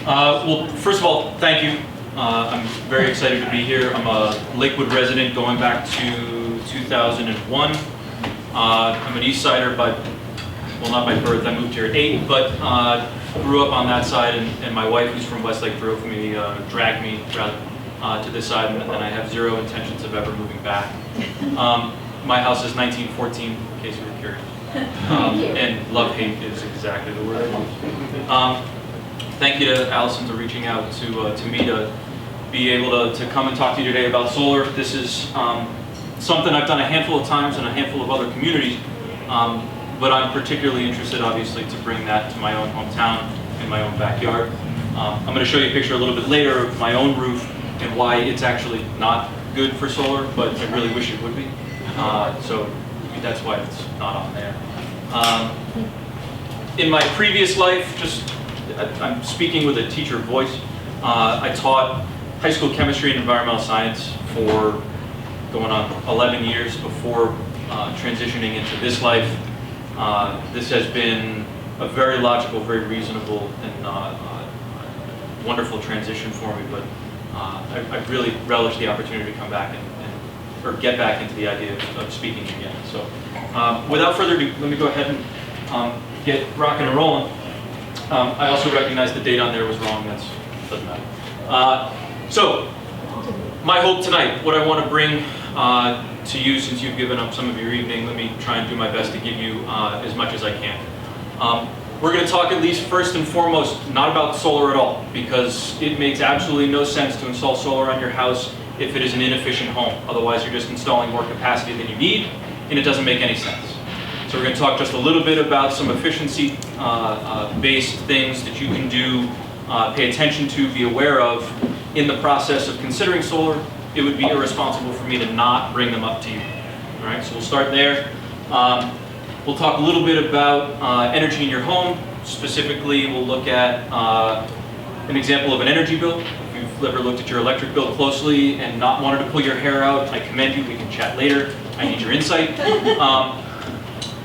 Well, first of all, thank you. I'm very excited to be here. I'm a Lakewood resident going back to 2001. I'm an East Sider, well, not by birth. I moved here at 8, but grew up on that side, and my wife, who's from Westlake, dragged me to this side, and I have zero intentions of ever moving back. My house is 1914, in case you were curious. And love-hate is exactly the word I use. Thank you to Allison for reaching out to me to be able to come and talk to you today about solar. This is something I've done a handful of times in a handful of other communities, but I'm particularly interested, obviously, to bring that to my own hometown and my own backyard. I'm going to show you a picture a little bit later of my own roof and why it's actually not good for solar, but I really wish it would be. So that's why it's not on there. In my previous life, I'm speaking with a teacher voice. I taught high school chemistry and environmental science for going on 11 years before transitioning into this life. This has been a very logical, very reasonable, and wonderful transition for me, but I really relish the opportunity to come back or get back into the idea of speaking again. So without further ado, let me go ahead and get rocking and rolling. I also recognize the date on there was wrong. That doesn't matter. So, my hope tonight, what I want to bring to you, since you've given up some of your evening, let me try and do my best to give you as much as I can. We're going to talk, at least first and foremost, not about solar at all, because it makes absolutely no sense to install solar on your house if it is an inefficient home. Otherwise, you're just installing more capacity than you need, and it doesn't make any sense. So we're going to talk just a little bit about some efficiency-based things that you can do, pay attention to, be aware of in the process of considering solar. It would be irresponsible for me to not bring them up to you. All right, so we'll start there. We'll talk a little bit about energy in your home. Specifically, we'll look at an example of an energy bill. If you've ever looked at your electric bill closely and not wanted to pull your hair out, I commend you. We can chat later. I need your insight.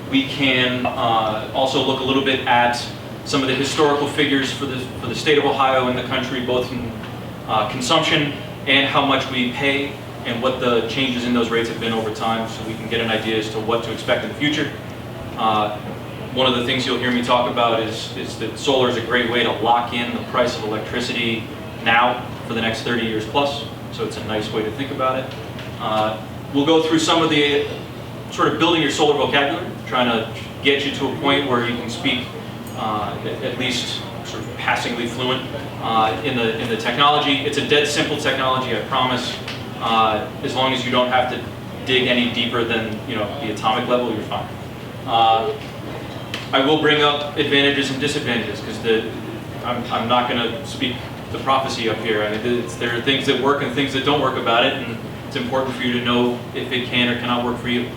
We can also look a little bit at some of the historical figures for the state of Ohio and the country, both in consumption and how much we pay and what the changes in those rates have been over time, so we can get an idea as to what to expect in the future. One of the things you'll hear me talk about is that solar is a great way to lock in the price of electricity now for the next 30 years plus, so it's a nice way to think about it. We'll go through some of the sort of building your solar vocabulary, trying to get you to a point where you can speak at least sort of passingly fluent in the technology. It's a dead simple technology, I promise. As long as you don't have to dig any deeper than the atomic level, you're fine. I will bring up advantages and disadvantages because I'm not going to speak the prophecy up here. I mean, there are things that work and things that don't work about it, and it's important for you to know if it can or cannot work for you.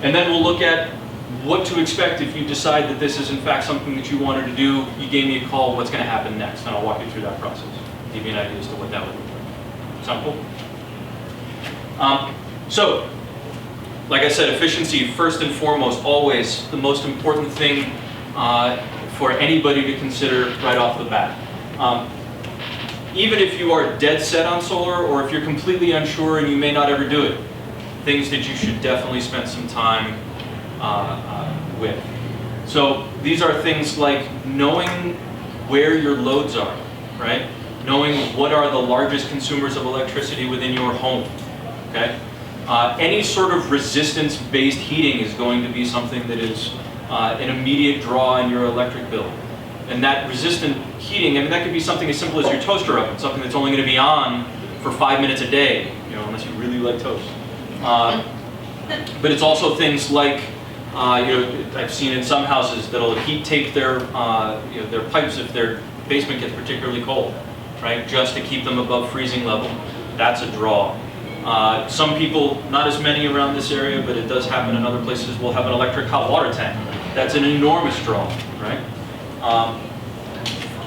And then we'll look at what to expect if you decide that this is in fact something that you wanted to do. You gave me a call, what's going to happen next? And I'll walk you through that process, give you an idea as to what that would look like. Sound cool? So, like I said, efficiency, first and foremost, always the most important thing for anybody to consider right off the bat. Even if you are dead set on solar, or if you're completely unsure and you may not ever do it, things that you should definitely spend some time with. So these are things like knowing where your loads are, right? Knowing what are the largest consumers of electricity within your home, okay? Any sort of resistance-based heating is going to be something that is an immediate draw in your electric bill. And that resistant heating, I mean, that could be something as simple as your toaster oven, something that's only going to be on for 5 minutes a day, unless you really like toast. But it's also things like, I've seen in some houses that'll heat tape their pipes if their basement gets particularly cold, right? Just to keep them above freezing level. That's a draw. Some people, not as many around this area, but it does happen in other places, will have an electric hot water tank. That's an enormous draw, right?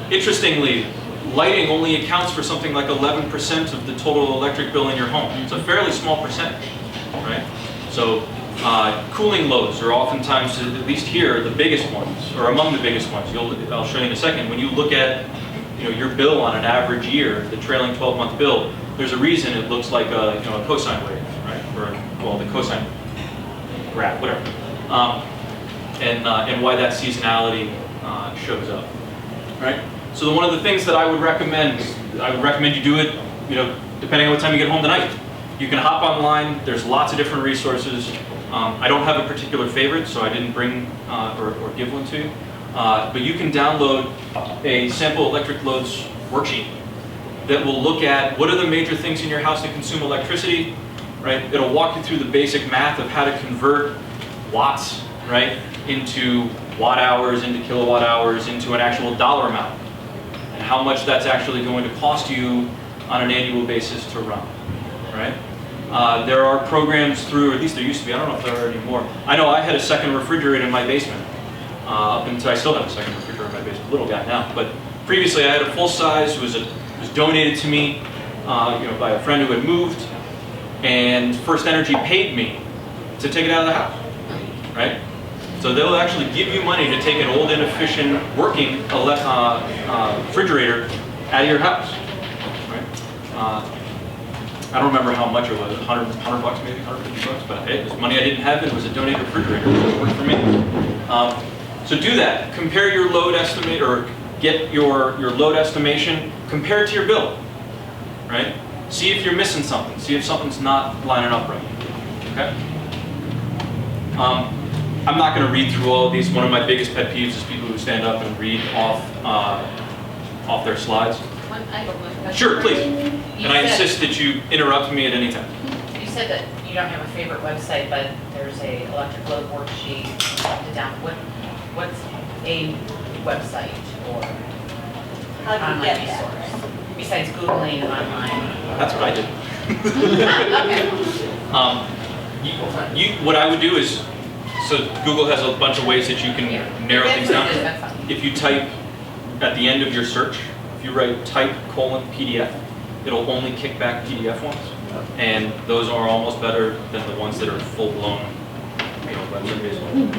Interestingly, lighting only accounts for something like 11% of the total electric bill in your home. It's a fairly small percentage, right? So Cooling loads are oftentimes, at least here, the biggest ones, or among the biggest ones. I'll show you in a second. When you look at your bill on an average year, the trailing 12-month bill, there's a reason it looks like a cosine wave, right? Or well, the cosine graph, whatever. And why that seasonality shows up, right? So one of the things that I would recommend you do it, depending on what time you get home tonight. You can hop online. There's lots of different resources. I don't have a particular favorite, so I didn't bring or give one to you. But you can download a sample electric loads worksheet that will look at what are the major things in your house that consume electricity, right? It'll walk you through the basic math of how to convert watts, right, into watt hours, into kilowatt hours, into an actual dollar amount, and how much that's actually going to cost you on an annual basis to run, right? There are programs through, or at least there used to be, I don't know if there are anymore. I know I had a second refrigerator in my basement. Up until I still have a second refrigerator in my basement, little guy now. But previously I had a full size. It was donated to me by a friend who had moved, and First Energy paid me to take it out of the house, right? So they'll actually give you money to take an old, inefficient, working refrigerator out of your house, right? I don't remember how much it was, 100 bucks maybe, 150 bucks, but hey, it was money I didn't have, and it was a donated refrigerator, so it worked for me. So do that, compare your load estimate, or get your load estimation, compare it to your bill, right? See if you're missing something, see if something's not lining up right, okay? I'm not going to read through all of these. One of my biggest pet peeves is people who stand up and read off their slides. I have one question. Sure, please. And I insist that you interrupt me at any time. You said that you don't have a favorite website, but there's a electric load worksheet to download. What's a website or online resource besides Googling online? That's what I did. Okay. What I would do is, so Google has a bunch of ways that you can narrow things down. If you type at the end of your search, if you write type:PDF, it'll only kick back PDF ones, and those are almost better than the ones that are full-blown, website-based ones.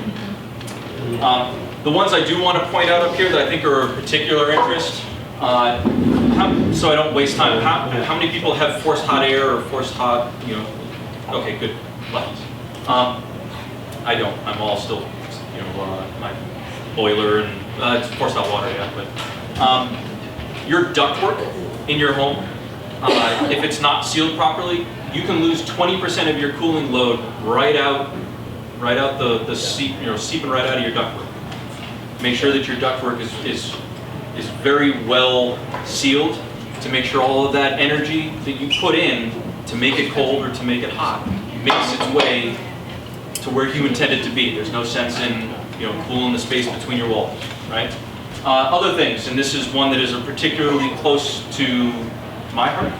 The ones I do want to point out up here that I think are of particular interest, so I don't waste time. How many people have forced hot air or forced hot, Okay, good. Buttons. I don't. I'm all still, my boiler and it's forced hot water, yeah. But your ductwork in your home, if it's not sealed properly, you can lose 20% of your cooling load right out the seeping right out of your ductwork. Make sure that your ductwork is very well sealed to make sure all of that energy that you put in to make it cold or to make it hot makes its way to where you intend it to be. There's no sense in cooling the space between your walls, right? Other things, and this is one that is particularly close to my heart.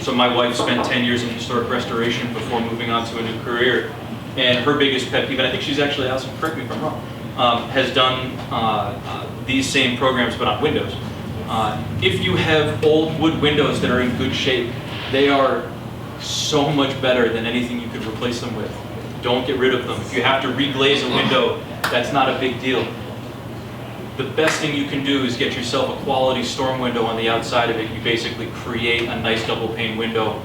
So my wife spent 10 years in historic restoration before moving on to a new career, and her biggest pet peeve, and I think she's actually, Allison, correct me if I'm wrong, has done these same programs but on windows. If you have old wood windows that are in good shape, they are so much better than anything you could replace them with. Don't get rid of them. If you have to reglaze a window, that's not a big deal. The best thing you can do is get yourself a quality storm window on the outside of it. You basically create a nice double pane window,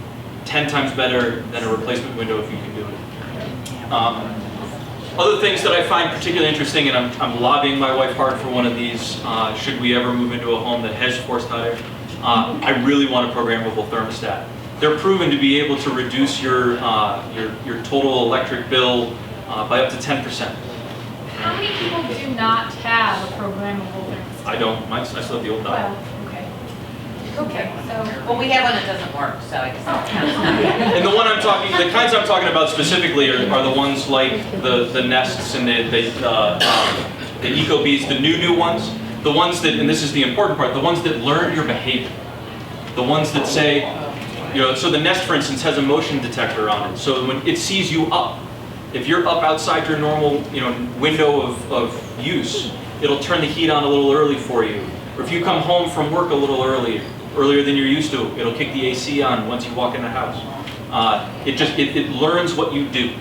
10 times better than a replacement window if you can do it. Other things that I find particularly interesting, and I'm lobbying my wife hard for one of these, should we ever move into a home that has forced hot air, I really want a programmable thermostat. They're proven to be able to reduce your total electric bill by up to 10%. How many people do not have a programmable thermostat? I don't. I still have the old dial. Well, okay. Okay, well, we have one that doesn't work, so I guess that's kind of. And the kinds I'm talking about specifically are the ones like the Nests and the EcoBees, the new ones. The ones that, and this is the important part, the ones that learn your behavior. The ones that say, so the Nest, for instance, has a motion detector on it. So when it sees you up, if you're up outside your normal, window of use, it'll turn the heat on a little early for you. Or if you come home from work a little earlier than you're used to, it'll kick the AC on once you walk in the house. It learns what you do.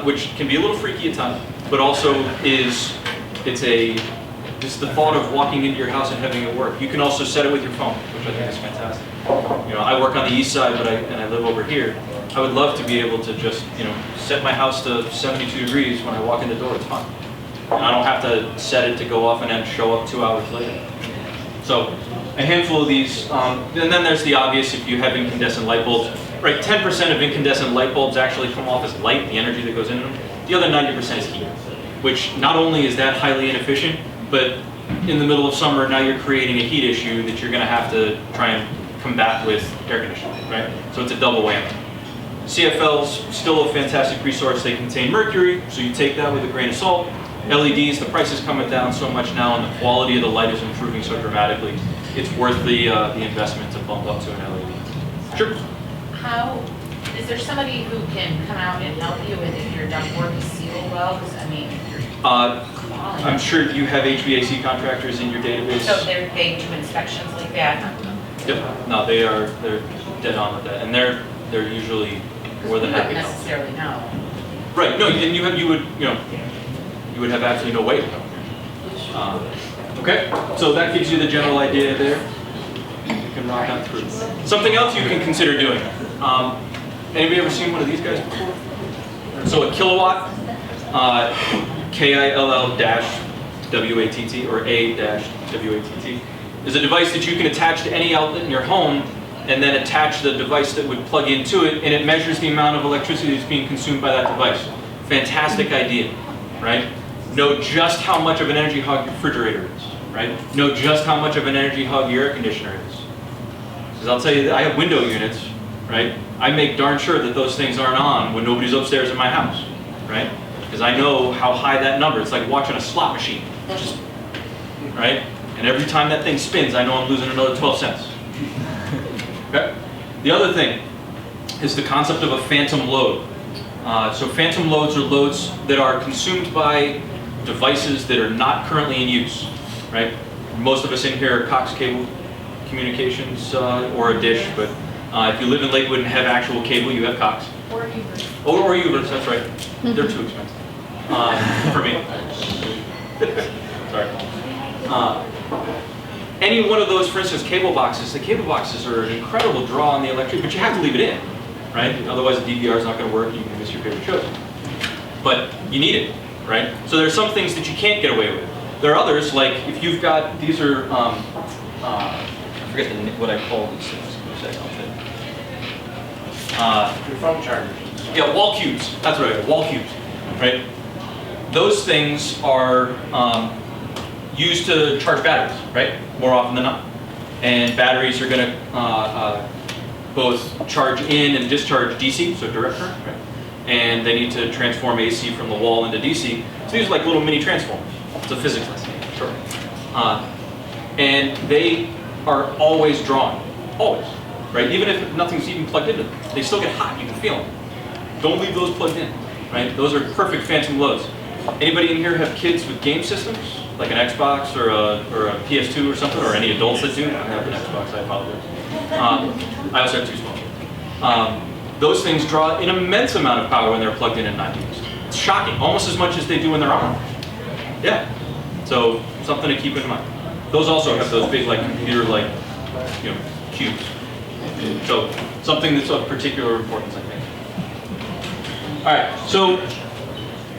which can be a little freaky at times, but also just the thought of walking into your house and having it work. You can also set it with your phone, which I think is fantastic. You know, I work on the east side, and I live over here. I would love to be able to just, set my house to 72 degrees when I walk in the door. It's fine. And I don't have to set it to go off and then show up 2 hours later. So a handful of these, and then there's the obvious if you have incandescent light bulbs. Right, 10% of incandescent light bulbs actually come off as light, the energy that goes into them. The other 90% is heat, which not only is that highly inefficient, but in the middle of summer, now you're creating a heat issue that you're going to have to try and combat with air conditioning, right? So it's a double whammy. CFLs, still a fantastic resource. They contain mercury, so you take that with a grain of salt. LEDs, the price is coming down so much now, and the quality of the light is improving so dramatically. It's worth the investment to bump up to an LED. Sure. Is there somebody who can come out and help you and if your ductwork is sealed well? Because I mean, I'm sure you have HVAC contractors in your database. So they do inspections like that? Yep. No, they're dead on with that, and they're usually more than happy. You wouldn't necessarily know. Right. No, and you would have absolutely no way to know. Okay. So that gives you the general idea there. You can rock on through. Something else you can consider doing. Anybody ever seen one of these guys before? So a kilowatt, KILL-WATT or A-WATT, is a device that you can attach to any outlet in your home and then attach the device that would plug into it, and it measures the amount of electricity that's being consumed by that device. Fantastic idea, right? Know just how much of an energy hog your refrigerator is, right? Know just how much of an energy hog your air conditioner is. Because I'll tell you, I have window units, right? I make darn sure that those things aren't on when nobody's upstairs in my house, right? Because I know how high that number. It's like watching a slot machine, right? And every time that thing spins, I know I'm losing another 12 cents. Okay? The other thing is the concept of a phantom load. So phantom loads are loads that are consumed by devices that are not currently in use, right? Most of us in here are Cox Cable Communications or a dish, but if you live in Lakewood and have actual cable, you have Cox. Or Ubers. Or Ubers, that's right. They're too expensive for me. Sorry. Any one of those, for instance, cable boxes, the cable boxes are an incredible draw on the electric, but you have to leave it in, right? Otherwise the DVR is not going to work, you can miss your favorite shows. But you need it, right? So there are some things that you can't get away with. There are others, like if you've got, these are, I forget what I call these things. Your phone chargers. Yeah, wall cubes. That's right, wall cubes, right? Those things are used to charge batteries, right? More often than not. And batteries are going to both charge in and discharge DC, so direct current, right? And they need to transform AC from the wall into DC. So these are like little mini transformers. It's a physics lesson, sure. And they are always drawn, always. Right? Even if nothing's even plugged into them, they still get hot. You can feel them. Don't leave those plugged in. Right? Those are perfect phantom loads. Anybody in here have kids with game systems, like an Xbox or a PS2 or something, or any adults that do? I have an Xbox. I apologize. I also have two small. Those things draw an immense amount of power when they're plugged in and not used. It's shocking, almost as much as they do when they're on. Yeah. So something to keep in mind. Those also have those big, like computer-like, cubes. So something that's of particular importance, I think. All right, so,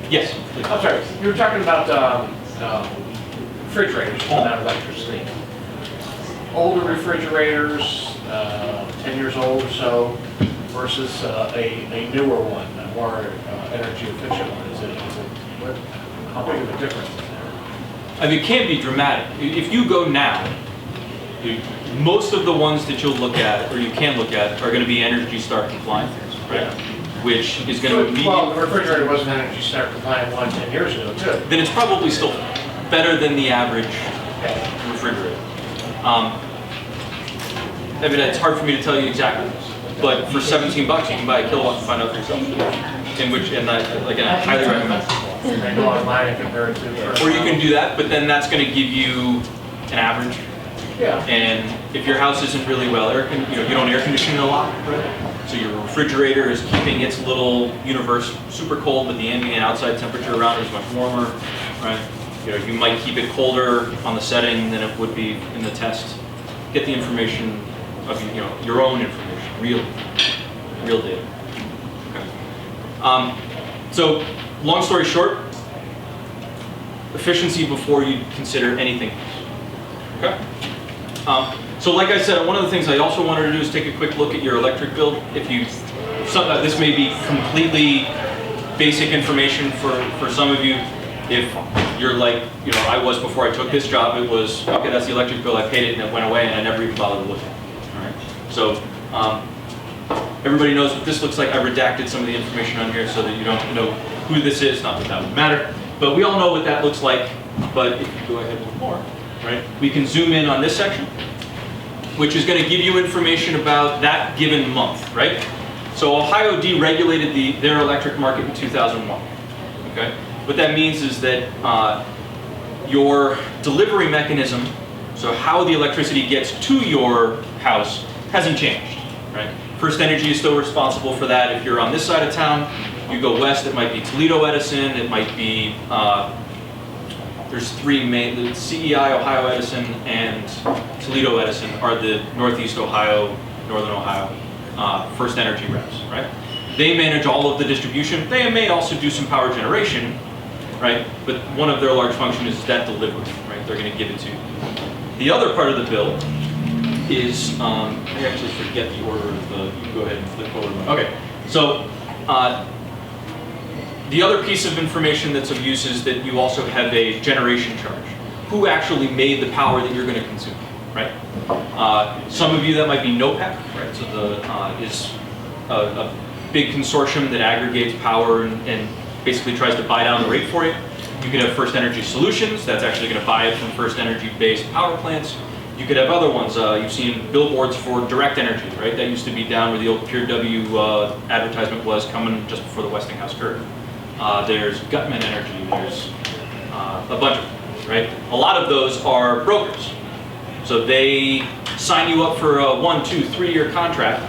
yes, please. I'm sorry, you were talking about refrigerators, not electricity. Older refrigerators, 10 years old or so, versus a newer one, a more energy efficient one. How big of a difference is there? I mean, it can be dramatic. If you go now, most of the ones that you'll look at, or you can look at, are going to be Energy Star compliant, right? Yeah. Which is going to be... Well, the refrigerator wasn't Energy Star compliant 10 years ago, too. Then it's probably still better than the average refrigerator. I mean, it's hard for me to tell you exactly, but for 17 bucks, you can buy a kilowatt and find out for yourself. And I highly recommend it. I go online and compare it to... Or you can do that, but then that's going to give you an average. Yeah. And if your house isn't really well, you don't air condition it a lot, right? So your refrigerator is keeping its little universe super cold, but the ambient outside temperature around it is much warmer, right? You know, you might keep it colder on the setting than it would be in the test. Get the information of, you know, your own information, real data. Okay. So long story short, efficiency before you consider anything else. Okay. So like I said, one of the things I also wanted to do is take a quick look at your electric bill. If you, this may be completely basic information for some of you. If you're like, you know, I was before I took this job, it was, okay, that's the electric bill, I paid it and it went away and I never even bothered to look at it. All right. So everybody knows what this looks like. I redacted some of the information on here so that you don't know who this is, not that that would matter. But we all know what that looks like. But if you go ahead with more, right, we can zoom in on this section, which is going to give you information about that given month, right? So Ohio deregulated their electric market in 2001, okay? What that means is that your delivery mechanism, so how the electricity gets to your house, hasn't changed, right? First Energy is still responsible for that. If you're on this side of town, you go west, it might be Toledo Edison, it might be, there's three main, the CEI, Ohio Edison, and Toledo Edison are the Northeast Ohio, Northern Ohio First Energy reps, right? They manage all of the distribution. They may also do some power generation, right? But one of their large functions is that delivery, right? They're going to give it to you. The other part of the bill is, I actually forget the order of the, you can go ahead and flip over. Okay, so the other piece of information that's of use is that you also have a generation charge. Who actually made the power that you're going to consume, right? Some of you, that might be NOPEC, right? So the is a big consortium that aggregates power and basically tries to buy down the rate for you. You could have First Energy Solutions, that's actually going to buy it from First Energy-based power plants. You could have other ones. You've seen billboards for Direct Energy, right? That used to be down where the old Pure W advertisement was, coming just before the Westinghouse curve. There's Gutman Energy, there's a bunch of them, right? A lot of those are brokers. So they sign you up for a 1, 2, 3-year contract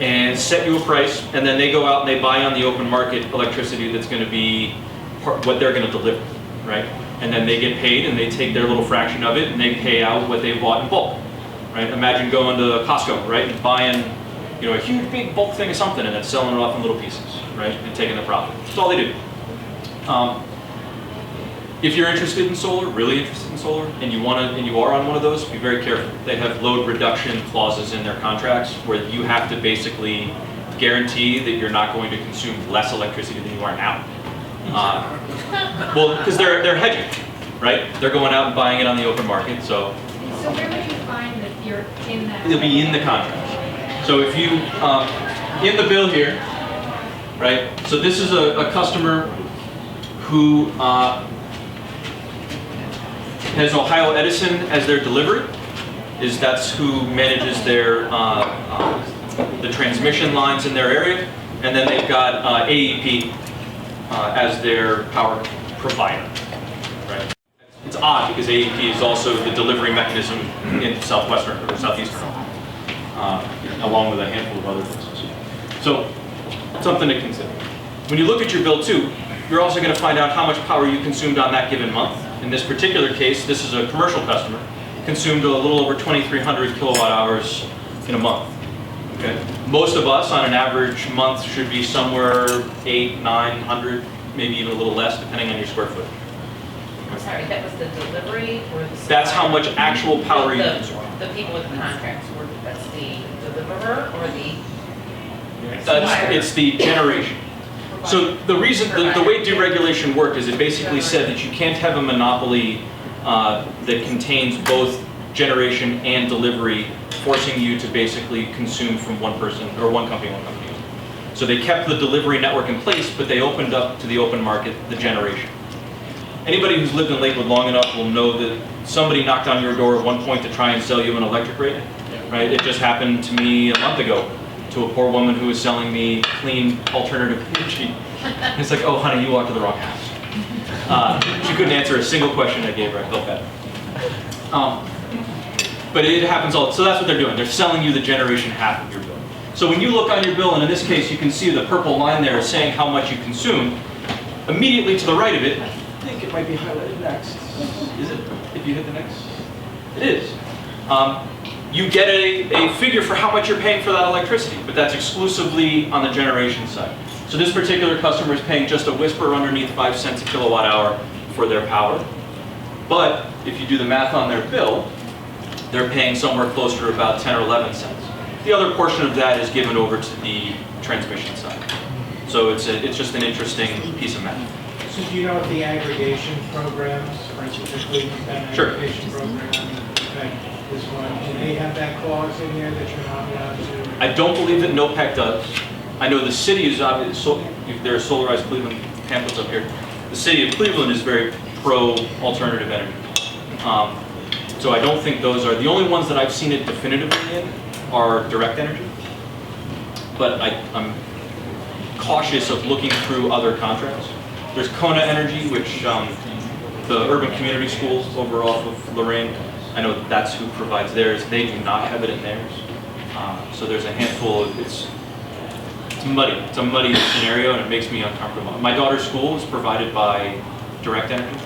and set you a price, and then they go out and they buy on the open market electricity that's going to be what they're going to deliver, right? And then they get paid and they take their little fraction of it and they pay out what they bought in bulk, right? Imagine going to Costco, right, and buying, you know, a huge big bulk thing of something and then selling it off in little pieces, right, and taking the profit. That's all they do. If you're interested in solar, really interested in solar, and you are on one of those, be very careful. They have load reduction clauses in their contracts where you have to basically guarantee that you're not going to consume less electricity than you are now. Well, because they're hedging, right? They're going out and buying it on the open market, so. So where would you find that you're in that? It'll be in the contract. So if you, in the bill here, right? So this is a customer who has Ohio Edison as their delivery. That's who manages their the transmission lines in their area, and then they've got AEP as their power provider. Right? It's odd because AEP is also the delivery mechanism in southwestern or southeastern, along with a handful of other places. So something to consider. When you look at your bill too, you're also going to find out how much power you consumed on that given month. In this particular case, this is a commercial customer, consumed a little over 2,300 kilowatt hours in a month. Okay? Most of us on an average month should be somewhere 800, 900, maybe even a little less, depending on your square foot. I'm sorry, that was the delivery or the? That's how much actual power you consume. The people with the contracts, that's the deliverer or the? It's the generation. So the reason, the way deregulation worked is it basically said that you can't have a monopoly that contains both generation and delivery, forcing you to basically consume from one person, or one company. So they kept the delivery network in place, but they opened up to the open market the generation. Anybody who's lived in Lakewood long enough will know that somebody knocked on your door at one point to try and sell you an electric rate, right? It just happened to me a month ago, to a poor woman who was selling me clean alternative energy. It's like, oh honey, you walked to the wrong house. She couldn't answer a single question I gave her. I felt bad. But it happens all, so that's what they're doing. They're selling you the generation half of your bill. So when you look on your bill, and in this case you can see the purple line there is saying how much you consume, immediately to the right of it, I think it might be highlighted next. Is it? If you hit the next? It is. You get a figure for how much you're paying for that electricity, but that's exclusively on the generation side. So this particular customer is paying just a whisper underneath 5 cents a kilowatt hour for their power. But if you do the math on their bill, they're paying somewhere closer to about 10 or 11 cents. The other portion of that is given over to the transmission side. So it's just an interesting piece of math. So do you know if the aggregation programs, for instance, that Sure. aggregation program, this one, do they have that clause in there that you're not allowed to? I don't believe that NOPEC does. I know the city is obviously, there are Solarized Cleveland pamphlets up here. The city of Cleveland is very pro alternative energy. So I don't think those are, the only ones that I've seen it definitively in are direct energy. But I'm cautious of looking through other contracts. There's Kona Energy, which the urban community schools over off of Lorraine, I know that's who provides theirs. They do not have it in theirs. So there's a handful of, it's muddy. It's a muddy scenario and it makes me uncomfortable. My daughter's school is provided by direct energy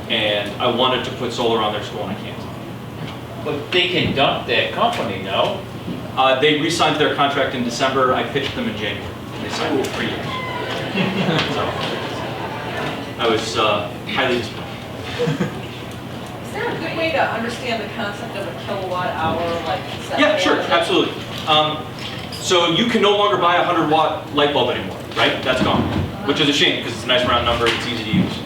and I wanted to put solar on their school and I can't. But they can dump that company, no? They re-signed their contract in December. I pitched them in January and they signed it for 3 years. So I was highly disappointed. Is there a good way to understand the concept of a kilowatt hour, like? Yeah, sure, absolutely. So you can no longer buy a 100-watt light bulb anymore, right? That's gone, which is a shame because it's a nice round number, it's easy to use.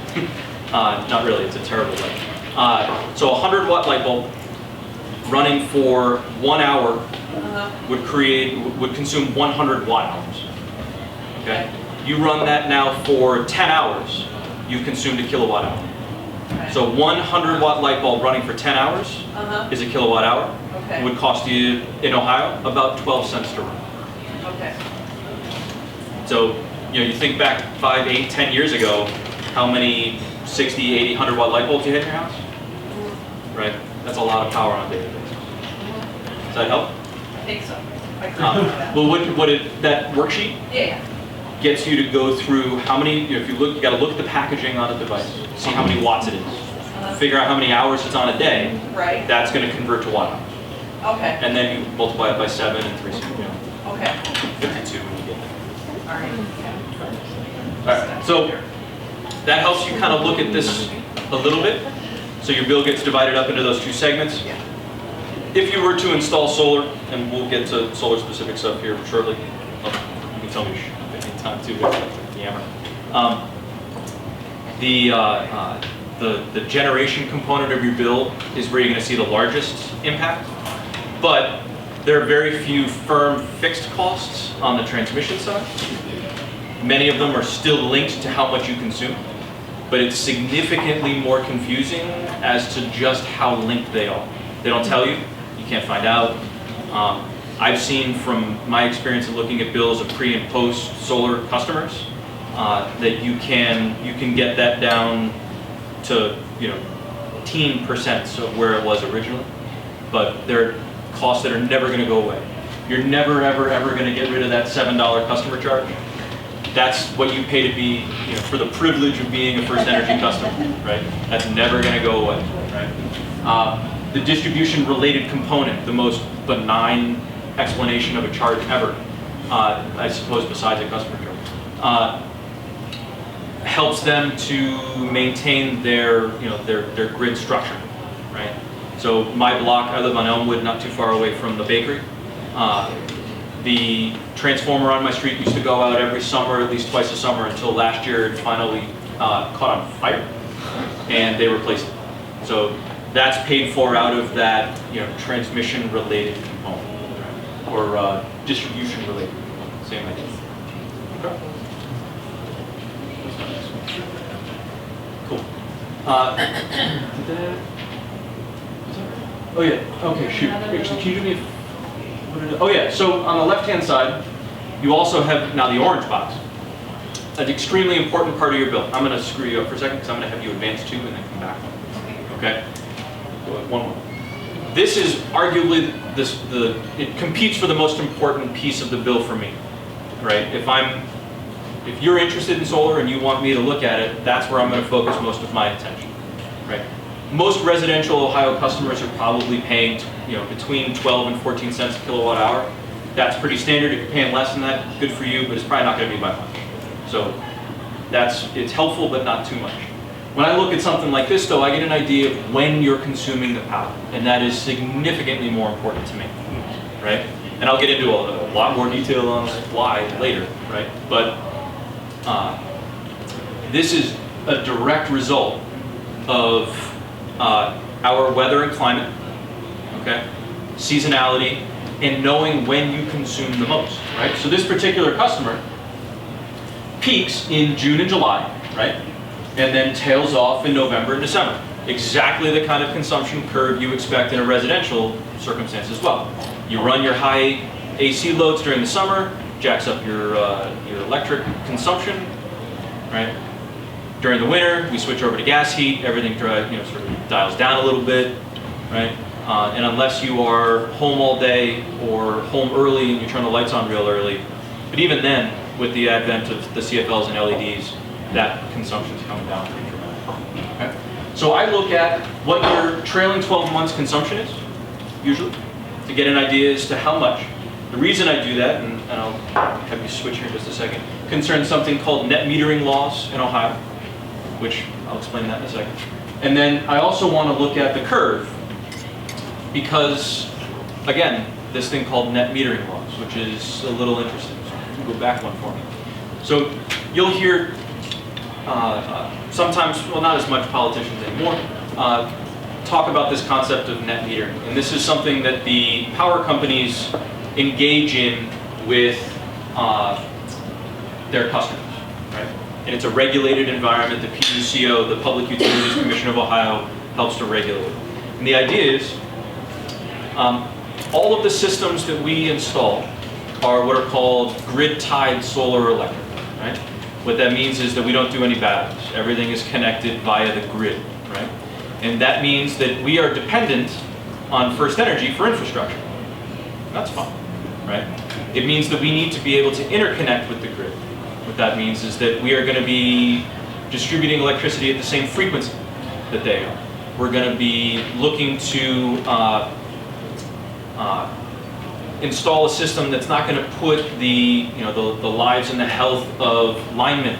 Not really, it's a terrible light. So a 100-watt light bulb running for 1 hour would consume 100 watt hours. Okay? You run that now for 10 hours, you've consumed a kilowatt hour. So 100-watt light bulb running for 10 hours is a kilowatt hour. Okay. It would cost you, in Ohio, about 12 cents to run. Okay. So, you think back 5, 8, 10 years ago, how many 60, 80, 100-watt light bulbs you had in your house? Right? That's a lot of power on a daily basis. Does that help? I think so. I agree with that. Well, that worksheet Yeah, gets you to go through how many, if you look, you got to look at the packaging on the device, see how many watts it is, figure out how many hours it's on a day. right, That's going to convert to watt hours. okay, And then you multiply it by 7 and 3, okay, 52 when you get there. all right. All right, so that helps you kind of look at this a little bit. So your bill gets divided up into those two segments. If you were to install solar, and we'll get to solar specific stuff here shortly. Oh, you can tell me anytime too with the hammer. The generation component of your bill is where you're going to see the largest impact. But there are very few firm fixed costs on the transmission side. Many of them are still linked to how much you consume, but it's significantly more confusing as to just how linked they are. They don't tell you, you can't find out. I've seen from my experience of looking at bills of pre and post solar customers that you can get that down to teen percents of where it was originally, but they're costs that are never going to go away. You're never ever going to get rid of that $7 customer charge. That's what you pay to be, for the privilege of being a First Energy customer, right? That's never going to go away, right? The distribution-related component, the most benign explanation of a charge ever, I suppose, besides a customer charge, helps them to maintain their grid structure, right? So my block, I live on Elmwood, not too far away from the bakery. The transformer on my street used to go out every summer, at least twice a summer, until last year it finally caught on fire, and they replaced it. So that's paid for out of that transmission-related component, right? Or distribution-related component, same idea. Okay. Cool. Oh yeah. Okay. Shoot. Actually, can you do me? Oh yeah. So on the left-hand side, you also have now the orange box. An extremely important part of your bill. I'm going to screw you up for a second because I'm going to have you advance 2 and then come back 1. Okay. One more. This is arguably it competes for the most important piece of the bill for me, right? If you're interested in solar and you want me to look at it, that's where I'm going to focus most of my attention, right? Most residential Ohio customers are probably paying, between 12 and 14 cents a kilowatt hour. That's pretty standard. If you're paying less than that, good for you, but it's probably not going to be by much. So it's helpful, but not too much. When I look at something like this, though, I get an idea of when you're consuming the power, and that is significantly more important to me, right? And I'll get into a lot more detail on why later, right? But this is a direct result of our weather and climate, okay? Seasonality, and knowing when you consume the most, right? So this particular customer peaks in June and July, right? And then tails off in November and December. Exactly the kind of consumption curve you expect in a residential circumstance as well. You run your high AC loads during the summer, jacks up your electric consumption, right? During the winter, we switch over to gas heat, everything sort of dials down a little bit, right? And unless you are home all day or home early and you turn the lights on real early, but even then, with the advent of the CFLs and LEDs, that consumption is coming down pretty dramatically. Okay? So I look at what your trailing 12 months consumption is, usually, to get an idea as to how much. The reason I do that, and I'll have you switch here in just a second, concerns something called net metering laws in Ohio, which I'll explain that in a second. And then I also want to look at the curve, because, again, this thing called net metering laws, which is a little interesting. So you can go back one for me. So you'll hear sometimes, well, not as much politicians anymore, talk about this concept of net metering. And this is something that the power companies engage in with their customers, right? And it's a regulated environment. The PUCO, the Public Utilities Commission of Ohio, helps to regulate it. And the idea is all of the systems that we install are what are called grid-tied solar electric, right? What that means is that we don't do any batteries. Everything is connected via the grid, right? And that means that we are dependent on First Energy for infrastructure. That's fine, right? It means that we need to be able to interconnect with the grid. What that means is that we are going to be distributing electricity at the same frequency that they are. We're going to be looking to install a system that's not going to put the lives and the health of linemen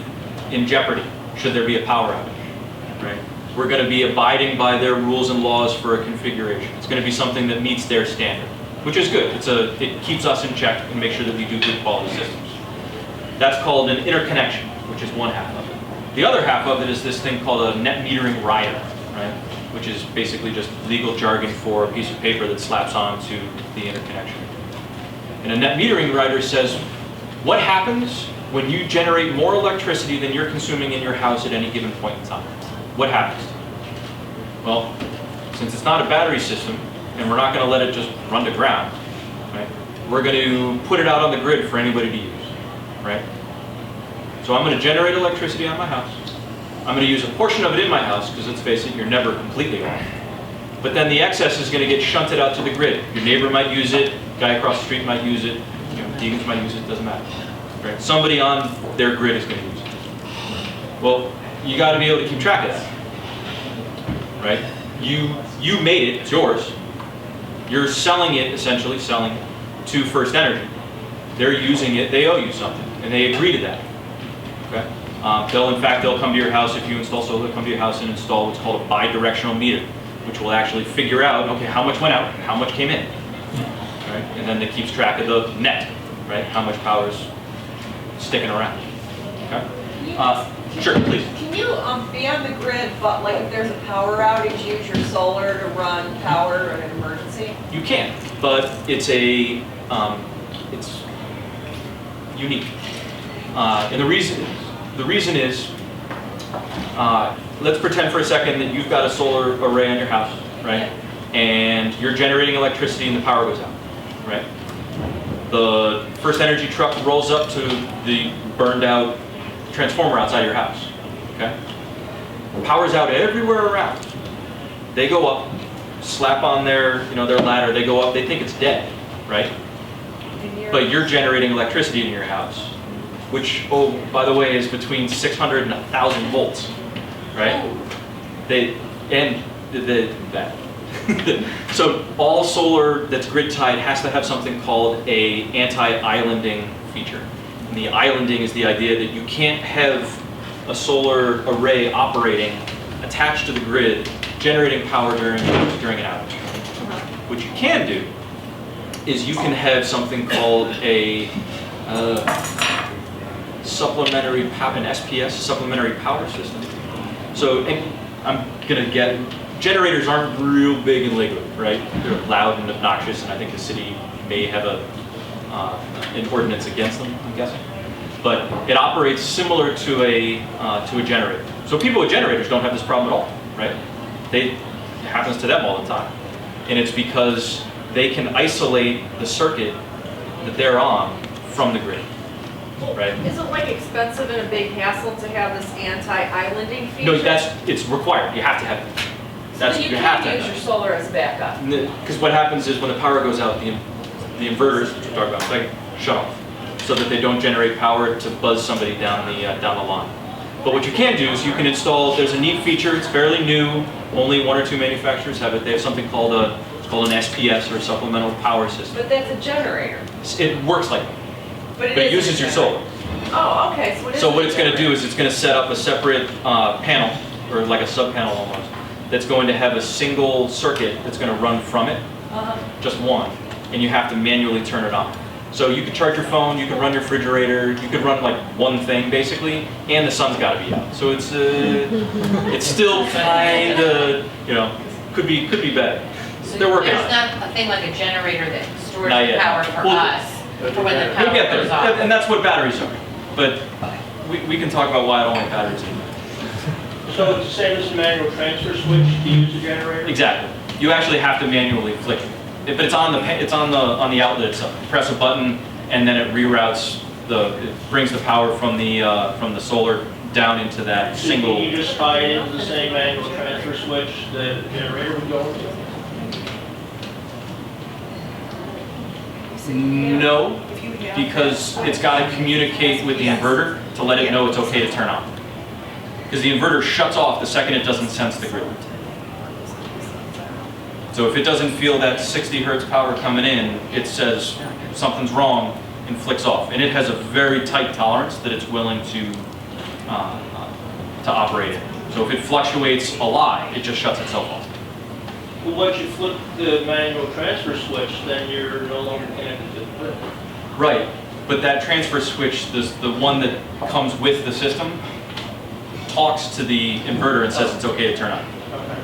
in jeopardy should there be a power outage, right? We're going to be abiding by their rules and laws for a configuration. It's going to be something that meets their standard, which is good. It keeps us in check and makes sure that we do good quality systems. That's called an interconnection, which is one half of it. The other half of it is this thing called a net metering rider, right? Which is basically just legal jargon for a piece of paper that slaps onto the interconnection. And a net metering rider says, what happens when you generate more electricity than you're consuming in your house at any given point in time? What happens? Well, since it's not a battery system, and we're not going to let it just run to ground, right? We're going to put it out on the grid for anybody to use, right? So I'm going to generate electricity on my house. I'm going to use a portion of it in my house, because let's face it, you're never completely off. But then the excess is going to get shunted out to the grid. Your neighbor might use it, guy across the street might use it, Deegan's might use it, doesn't matter. Right? Somebody on their grid is going to use it. Well, you got to be able to keep track of that, right? You made it, it's yours. You're selling it, essentially selling it to First Energy. They're using it, they owe you something, and they agree to that. Okay? They'll come to your house if you install solar. They'll come to your house and install what's called a bi-directional meter, which will actually figure out, okay, how much went out and how much came in, right? And then it keeps track of the net, right? How much power is sticking around. Okay? Sure, please. Can you be on the grid, but like if there's a power outage, use your solar to run power in an emergency? You can, but it's it's unique. And the reason is, let's pretend for a second that you've got a solar array on your house, right? And you're generating electricity and the power goes out, right? The First Energy truck rolls up to the burned out transformer outside your house, okay? Power's out everywhere around. They go up, slap on their, their ladder, they go up, they think it's dead, right? But you're generating electricity in your house, which, oh, by the way, is between 600 and 1,000 volts, right? So all solar that's grid tied has to have something called a anti-islanding feature. And the islanding is the idea that you can't have a solar array operating attached to the grid, generating power during an outage. What you can do is you can have something called a supplementary power, an SPS, supplementary power system. So, and I'm gonna get, generators aren't real big in Lakewood, right? They're loud and obnoxious, and I think the city may have an ordinance against them, I'm guessing. But it operates similar to a generator. So people with generators don't have this problem at all, right? It happens to them all the time. And it's because they can isolate the circuit that they're on from the grid, right? Is it like expensive and a big hassle to have this anti-islanding feature? No, it's required. You have to have it. So then you can't use your solar as backup. Because what happens is when the power goes out, the inverters, which we're talking about, like shut off, so that they don't generate power to buzz somebody down the line. But what you can do is you can install. There's a neat feature. It's fairly new. Only 1 or 2 manufacturers have it. They have something called an SPS, or a supplemental power system. But that's a generator. It works like that, But but it uses your solar. Oh, okay. So what it's going to do is it's going to set up a separate panel, or like a sub-panel almost, that's going to have a single circuit that's going to run from it, just one, and you have to manually turn it on. So you could charge your phone, you could run your refrigerator, you could run like one thing basically, and the sun's got to be out. So it's still kind of, could be better. So They're working on there's it. not a thing like a generator that stores Not the yet. power for Well, us, for when the We'll power get goes there, off. and that's what batteries are. But we can talk about why I don't like batteries anymore. So it's the same as a manual transfer switch to use a generator? Exactly. You actually have to manually flick it. But it's on the outlet itself. You press a button, and then it reroutes it brings the power from the solar down into that So single. can you just tie it into the same manual transfer switch that the generator would go into? No, because it's got to communicate with the inverter to let it know it's okay to turn on. Because the inverter shuts off the second it doesn't sense the grid. So if it doesn't feel that 60 hertz power coming in, it says something's wrong and flicks off. And it has a very tight tolerance that it's willing to operate in. So if it fluctuates a lot, it just shuts itself off. Well, once you flip the manual transfer switch, then you're no longer connected to the grid. Right, but that transfer switch, the one that comes with the system, talks to the inverter and says it's okay to turn on. Okay.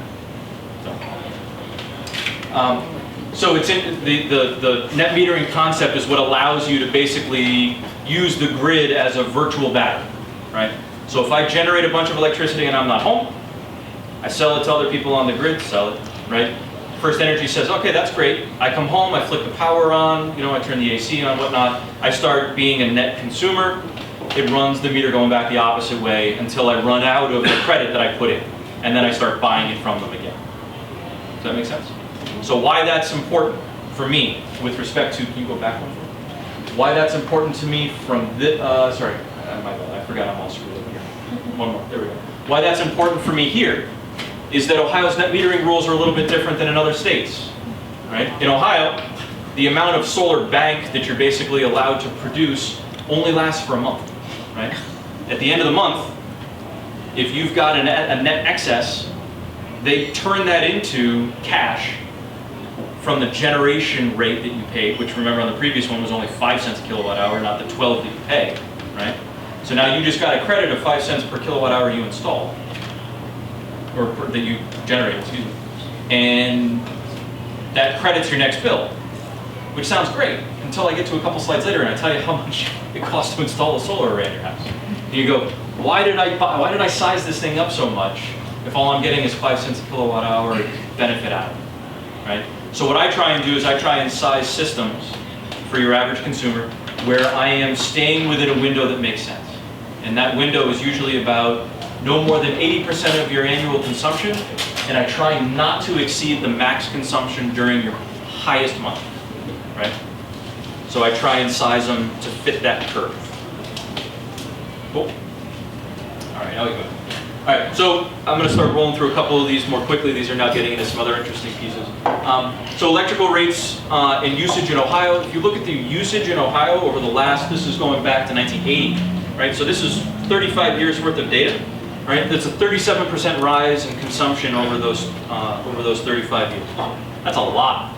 So it's in the net metering concept is what allows you to basically use the grid as a virtual battery, right? So if I generate a bunch of electricity and I'm not home, I sell it to other people on the grid, sell it, right? First Energy says, okay, that's great. I come home, I flick the power on, I turn the AC on, whatnot. I start being a net consumer. It runs the meter going back the opposite way until I run out of the credit that I put in. And then I start buying it from them again. Does that make sense? So why that's important for me with respect to, can you go back one? Why that's important to me from this, sorry, my bad, I forgot I'm all screwed up here. One more, there we go. Why that's important for me here is that Ohio's net metering rules are a little bit different than in other states, right? In Ohio, the amount of solar bank that you're basically allowed to produce only lasts for a month, right? At the end of the month, if you've got a net excess, they turn that into cash from the generation rate that you paid, which remember on the previous one was only 5 cents a kilowatt hour, not the 12 that you pay, right? So now you just got a credit of 5 cents per kilowatt hour you install, or that you generate, excuse me. And that credits your next bill, which sounds great until I get to a couple slides later and I tell you how much it costs to install a solar array in your house. And you go, why did I size this thing up so much if all I'm getting is 5 cents a kilowatt hour benefit out of it, right? So what I try and do is I try and size systems for your average consumer where I am staying within a window that makes sense. And that window is usually about no more than 80% of your annual consumption and I try not to exceed the max consumption during your highest month, right? So I try and size them to fit that curve. Cool. All right, now we go. All right, so I'm going to start rolling through a couple of these more quickly. These are now getting into some other interesting pieces. So electrical rates and usage in Ohio. If you look at the usage in Ohio over the last, this is going back to 1980, right? So this is 35 years worth of data, right? That's a 37% rise in consumption over those 35 years. That's a lot,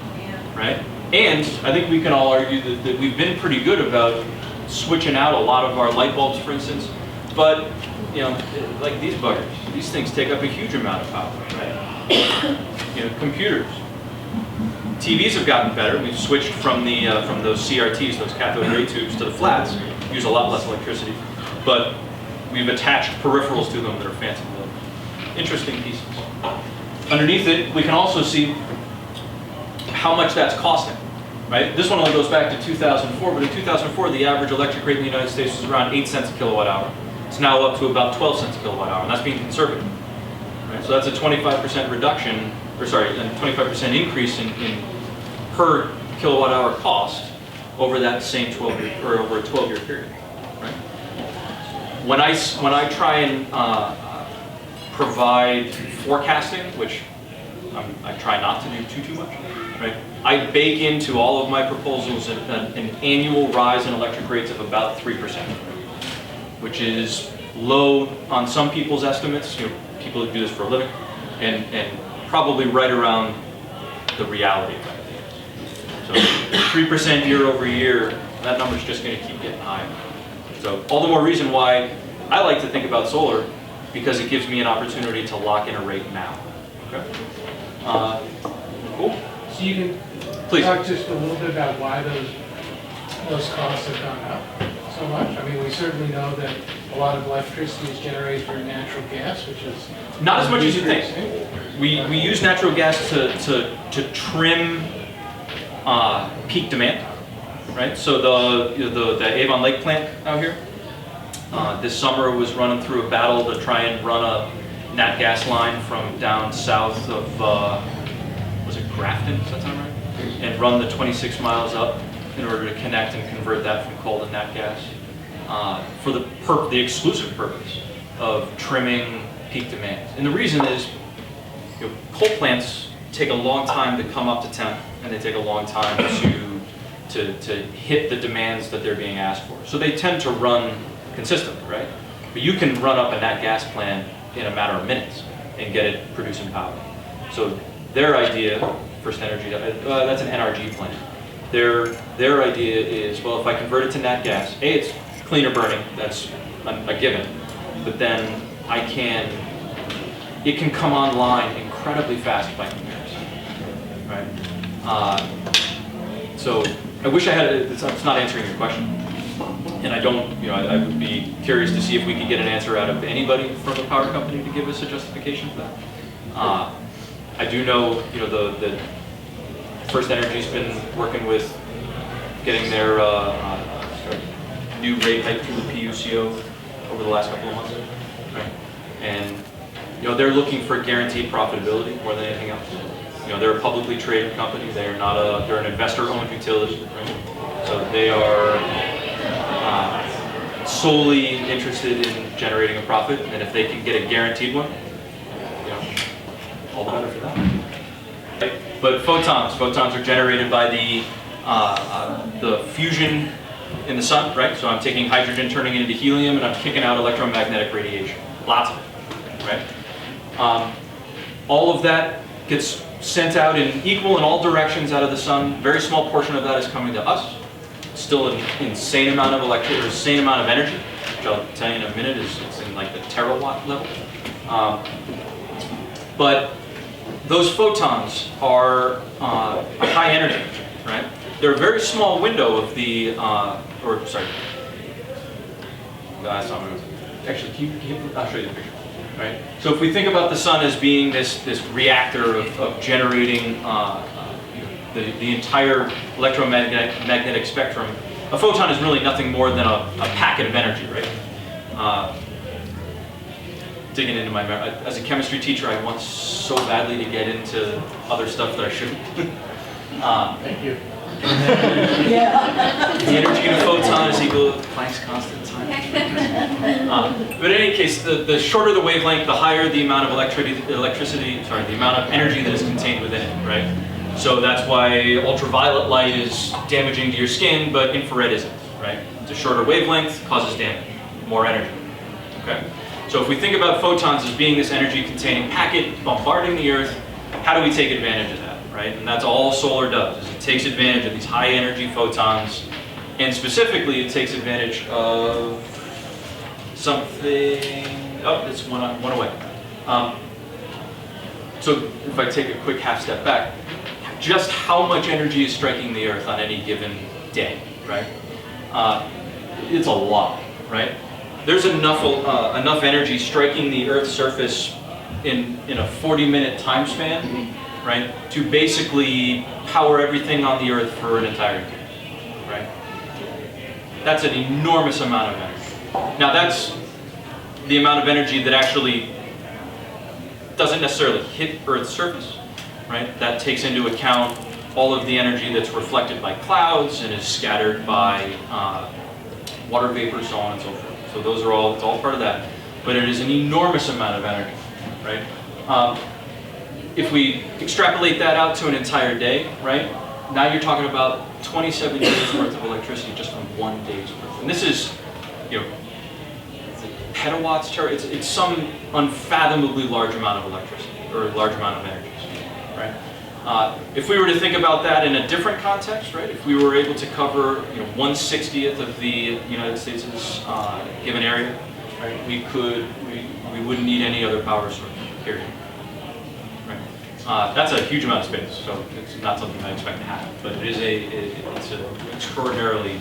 right? And I think we can all argue that we've been pretty good about switching out a lot of our light bulbs, for instance. But, you know, like these buggers, these things take up a huge amount of power, right? You know, computers. TVs have gotten better. We've switched from those CRTs, those cathode ray tubes, to the flats. Use a lot less electricity. But we've attached peripherals to them that are fancy little interesting pieces. Underneath it, we can also see how much that's costing, right? This one only goes back to 2004, but in 2004, the average electric rate in the United States was around 8 cents a kilowatt hour. It's now up to about 12 cents a kilowatt hour, and that's being conservative, right? So that's a 25% reduction, or sorry, a 25% increase in per kilowatt hour cost over that same 12-year, or over a 12-year period, right? When I try and provide forecasting, which I try not to do too much, right? I bake into all of my proposals an annual rise in electric rates of about 3%, which is low on some people's estimates, you know, people who do this for a living, and probably right around the reality of that. So 3% year over year, that number's just going to keep getting higher. So all the more reason why I like to think about solar, because it gives me an opportunity to lock in a rate now. Okay. Cool. So you can Please. talk just a little bit about why those costs have gone up so much? I mean, we certainly know that a lot of electricity is generated through natural gas, which is Not as much as you think. decreasing. We use natural gas to trim peak demand, right? So the Avon Lake plant out here, this summer was running through a battle to try and run a nat gas line from down south of, was it Grafton, does that sound right? And run the 26 miles up in order to connect and convert that from coal to nat gas for the exclusive purpose of trimming peak demand. And the reason is, you know, coal plants take a long time to come up to temp, and they take a long time to hit the demands that they're being asked for. So they tend to run consistently, right? But you can run up a nat gas plant in a matter of minutes and get it producing power. So their idea, First Energy, that's an NRG plant. Their idea is, well, if I convert it to nat gas, it's cleaner burning, that's a given, but then it can come online incredibly fast by comparison, right? So I wish I had, it's not answering your question. And I don't, you know, I would be curious to see if we could get an answer out of anybody from the power company to give us a justification for that. I do know, you know, the First Energy's been working with getting their new rate hike through the PUCO over the last couple of months, right? And you know, they're looking for guaranteed profitability more than anything else. You know, they're a publicly traded company. They're an investor-owned utility, right? So they are solely interested in generating a profit, and if they can get a guaranteed one, you know, all the better for them. Right? But photons are generated by the fusion in the sun, right? So I'm taking hydrogen, turning it into helium, and I'm kicking out electromagnetic radiation. Lots of it, right? All of that gets sent out in equal in all directions out of the sun. Very small portion of that is coming to us. Still an insane amount of electricity, or insane amount of energy, which I'll tell you in a minute, it's in like the terawatt level. But those photons are a high energy, right? They're a very small window of the, actually, I'll show you the picture, right? So if we think about the sun as being this reactor of generating the entire electromagnetic spectrum, a photon is really nothing more than a packet of energy, right? digging into my memory. As a chemistry teacher, I want so badly to get into other stuff that I shouldn't. Thank you. The energy in a photon is equal to Planck's constant time. But in any case, the shorter the wavelength, the higher the amount of the amount of energy that is contained within it, right? So that's why ultraviolet light is damaging to your skin, but infrared isn't, right? It's a shorter wavelength, causes damage, more energy, okay? So if we think about photons as being this energy-containing packet bombarding the Earth, how do we take advantage of that, right? And that's all solar does, is it takes advantage of these high-energy photons, and specifically it takes advantage of something, oh, it's one away. So if I take a quick half step back, just how much energy is striking the Earth on any given day, right? It's a lot, right? There's enough energy striking the Earth's surface in a 40-minute time span, right, to basically power everything on the Earth for an entire year, right? That's an enormous amount of energy. Now that's the amount of energy that actually doesn't necessarily hit Earth's surface, right? That takes into account all of the energy that's reflected by clouds and is scattered by water vapor, so on and so forth. So those are all, it's all part of that. But it is an enormous amount of energy, right? If we extrapolate that out to an entire day, right? Now you're talking about 27 years worth of electricity just from one day's worth. And this is, you know, petawatts, it's some unfathomably large amount of electricity, or a large amount of energy, right? If we were to think about that in a different context, right? If we were able to cover, you know, 1/60th of the United States' given area, right? We wouldn't need any other power source, period. Right? That's a huge amount of space, so it's not something I expect to happen, but it is it's an extraordinarily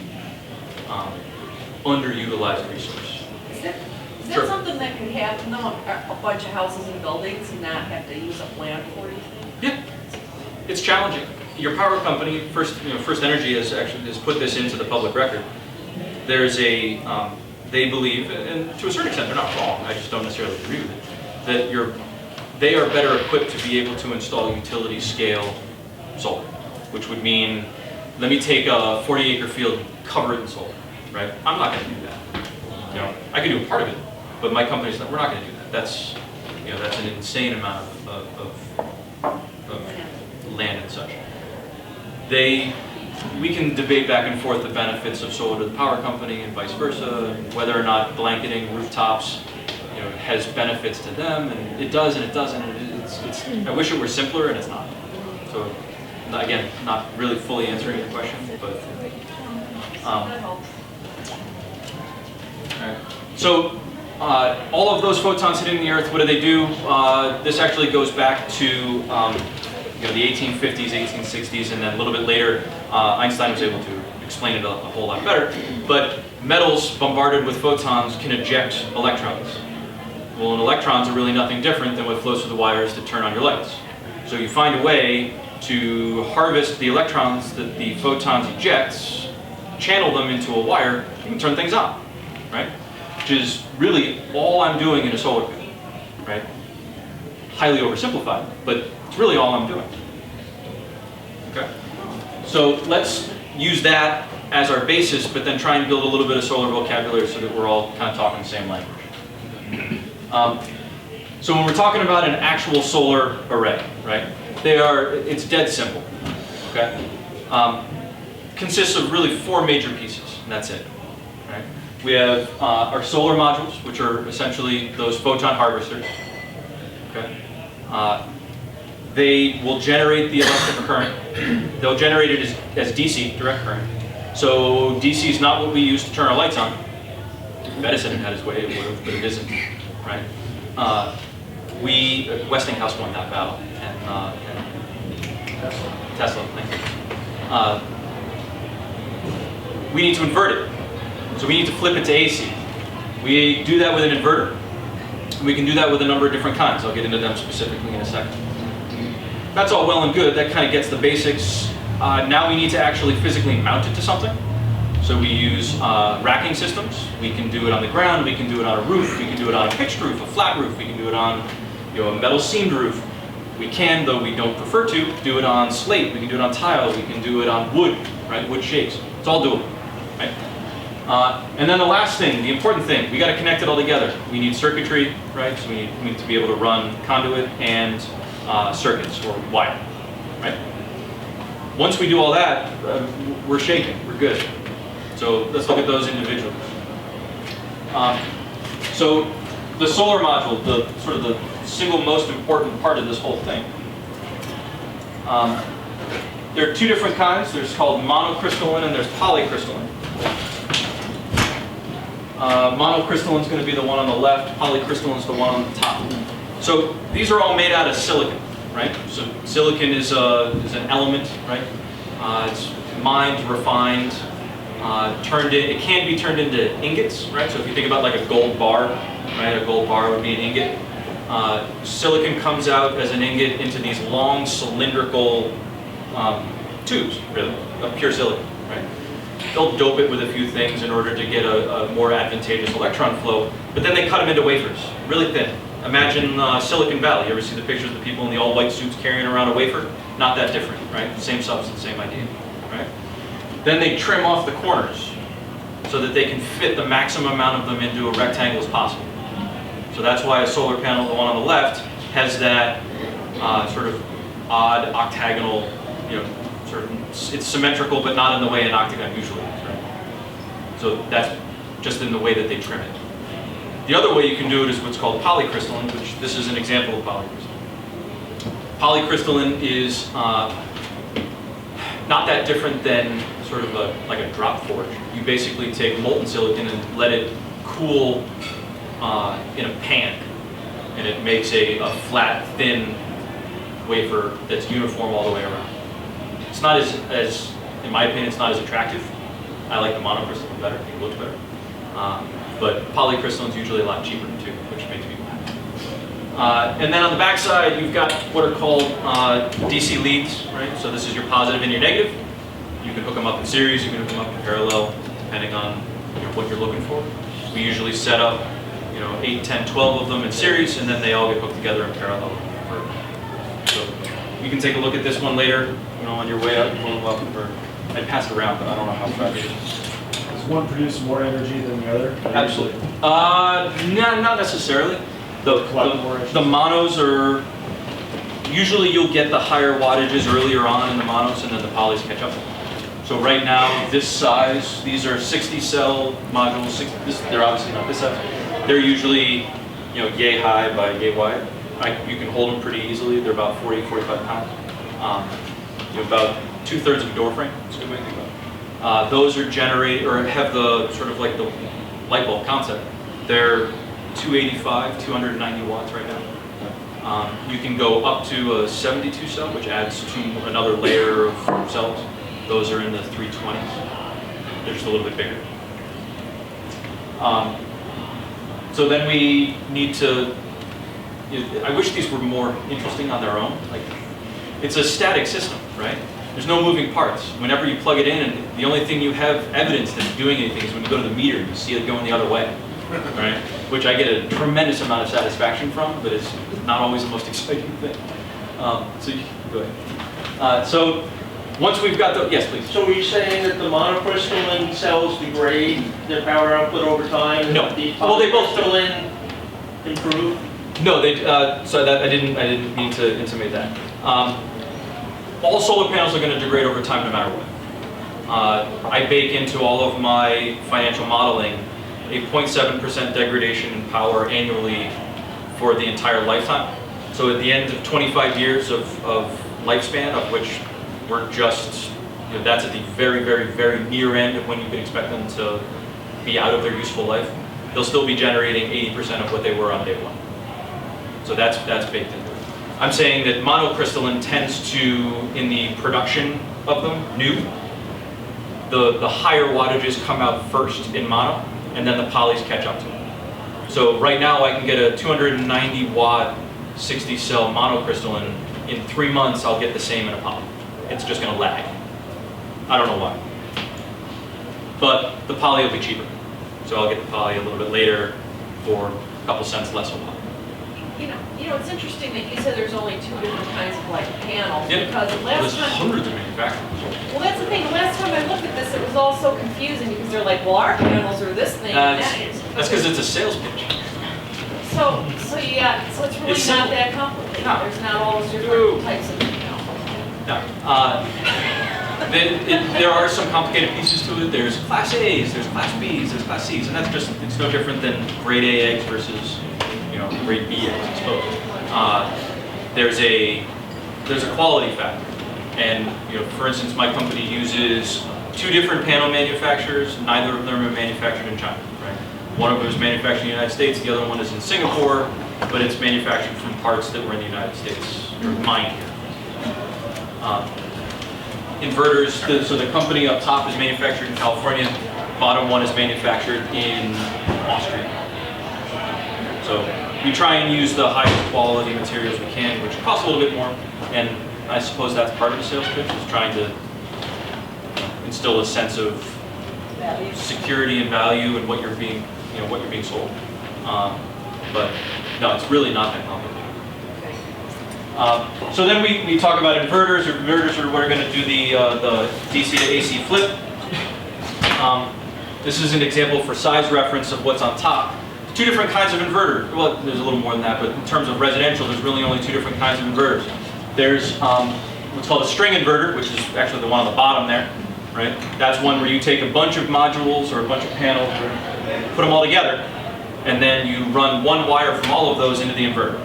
underutilized resource. Is that Sure. something that can happen though, a bunch of houses and buildings and not have to use up land for it? Yeah, it's challenging. Your power company, First Energy, has put this into the public record. There's a, they believe, and to a certain extent they're not wrong, I just don't necessarily agree with it, that they are better equipped to be able to install utility scale solar, which would mean, let me take a 40-acre field and cover it in solar, right? I'm not going to do that. You know, I can do a part of it, but my company's not. We're not going to do that. That's an insane amount of land and such. We can debate back and forth the benefits of solar to the power company and vice versa, and whether or not blanketing rooftops, you know, has benefits to them, and it does and it doesn't. I wish it were simpler, and it's not. So, again, not really fully answering your question, but. Alright. So, all of those photons hitting the Earth, what do they do? This actually goes back to the 1850s, 1860s, and then a little bit later, Einstein was able to explain it a whole lot better. But metals bombarded with photons can eject electrons. Well, and electrons are really nothing different than what flows through the wires that turn on your lights. So you find a way to harvest the electrons that the photons eject, channel them into a wire, you can turn things on, right? Which is really all I'm doing in a solar field, right? Highly oversimplified, but it's really all I'm doing. Okay? So let's use that as our basis, but then try and build a little bit of solar vocabulary so that we're all kind of talking the same language. So when we're talking about an actual solar array, right? It's dead simple, okay? Consists of really 4 major pieces, and that's it, right? We have our solar modules, which are essentially those photon harvesters, okay? They will generate the electric current. They'll generate it as DC, direct current. So DC is not what we use to turn our lights on. If Edison had his way, it would have, but it isn't, right? Westinghouse won that battle, and Tesla, thank you. We need to invert it. So we need to flip it to AC. We do that with an inverter. We can do that with a number of different kinds. I'll get into them specifically in a second. That's all well and good. That kind of gets the basics. Now we need to actually physically mount it to something. So we use racking systems. We can do it on the ground, we can do it on a roof, we can do it on a pitched roof, a flat roof, we can do it on a metal seamed roof. We can, though we don't prefer to, do it on slate, we can do it on tile, we can do it on wood, right? Wood shakes. It's all doable, right? And then the last thing, the important thing, we got to connect it all together. We need circuitry, right? So we need to be able to run conduit and circuits or wire, right? Once we do all that, we're shaking, we're good. So let's look at those individually. So the solar module, the sort of the single most important part of this whole thing. There are two different kinds. There's called monocrystalline and there's polycrystalline. Monocrystalline is going to be the one on the left. Polycrystalline is the one on the top. So these are all made out of silicon, right? So silicon is an element, right? It's mined, refined, turned in. It can be turned into ingots, right? So if you think about like a gold bar, right? A gold bar would be an ingot. Silicon comes out as an ingot into these long cylindrical tubes, really, of pure silicon, right? They'll dope it with a few things in order to get a more advantageous electron flow, but then they cut them into wafers, really thin. Imagine Silicon Valley. You ever see the pictures of the people in the all white suits carrying around a wafer? Not that different, right? Same substance, same idea, right? Then they trim off the corners so that they can fit the maximum amount of them into a rectangle as possible. So that's why a solar panel, the one on the left, has that sort of odd octagonal, sort of, it's symmetrical but not in the way an octagon usually is, right? So that's just in the way that they trim it. The other way you can do it is what's called polycrystalline, which this is an example of polycrystalline. Polycrystalline is not that different than sort of like a drop forge. You basically take molten silicon and let it cool in a pan, and it makes a flat, thin wafer that's uniform all the way around. It's not as in my opinion, it's not as attractive. I like the monocrystalline better, I think it looks better. But polycrystalline is usually a lot cheaper too, which makes people happy. And then on the back side, you've got what are called DC leads, right? So this is your positive and your negative. You can hook them up in series, you can hook them up in parallel, depending on what you're looking for. We usually set up 8, 10, 12 of them in series, and then they all get hooked together in parallel. So you can take a look at this one later, on your way out. You're more than welcome. I'd pass it around, but I don't know how fast it is. Does one produce more energy than the other? Absolutely. Not necessarily. The monos are, usually you'll get the higher wattages earlier on in the monos, and then the polys catch up. So right now, this size, these are 60 cell modules. They're obviously not this size. They're usually, yay high by yay wide. You can hold them pretty easily. They're about 40, 45 pounds. About 2/3 of a door frame. That's a good way to think about it. Those are generated, or have the sort of like the light bulb concept. They're 285, 290 watts right now. You can go up to a 72 cell, which adds to another layer of cells. Those are in the 320s. They're just a little bit bigger. So then we need to, I wish these were more interesting on their own. Like, it's a static system, right? There's no moving parts. Whenever you plug it in, and the only thing you have evidence that it's doing anything is when you go to the meter, you see it going the other way, right? Which I get a tremendous amount of satisfaction from, but it's not always the most exciting thing. So you go ahead. So once we've got the, yes, please. So are you saying that the monocrystalline cells degrade their power output over time? No. The Well, they both do. polycrystalline improve? No, so that I didn't mean to intimate that. All solar panels are going to degrade over time no matter what. I bake into all of my financial modeling a 0.7% degradation in power annually for the entire lifetime. So at the end of 25 years of lifespan, of which we're just, that's at the very, very, very near end of when you can expect them to be out of their useful life, they'll still be generating 80% of what they were on day one. So that's baked into it. I'm saying that monocrystalline tends to, in the production of them, new, the higher wattages come out first in mono, and then the polys catch up to it. So right now I can get a 290 watt 60 cell monocrystalline. In 3 months I'll get the same in a poly. It's just going to lag. I don't know why. but the poly will be cheaper. So I'll get the poly a little bit later for a couple cents less a watt. You know, it's interesting that you said there's only 2 different kinds of like panels, Yeah. because the There's last time, hundreds of manufacturers. well, that's the thing, the last time I looked at this, it was all so confusing, because they're like, well, our panels are this thing, and that is. That's because it's a sales pitch. So it's really It's not simple. that complicated, No. there's not all those No. different types of, No. There are some complicated pieces to it. There's Class A's, there's Class B's, there's Class C's, and that's just, it's no different than grade A eggs versus, grade B eggs, I suppose. There's a quality factor. And, for instance, my company uses 2 different panel manufacturers. Neither of them are manufactured in China, right? One of them is manufactured in the United States, the other one is in Singapore, but it's manufactured from parts that were in the United States, or mined here. Inverters, so the company up top is manufactured in California, bottom one is manufactured in Austria. So we try and use the highest quality materials we can, which cost a little bit more, and I suppose that's part of the sales pitch, is trying to instill a sense of security and value in what you're being, what you're being sold. But no, it's really not that complicated. So then we talk about inverters. Inverters are we're going to do the DC to AC flip. This is an example for size reference of what's on top. 2 different kinds of inverter. Well, there's a little more than that, but in terms of residential, there's really only 2 different kinds of inverters. There's what's called a string inverter, which is actually the one on the bottom there, right? That's one where you take a bunch of modules or a bunch of panels, put them all together, and then you run one wire from all of those into the inverter.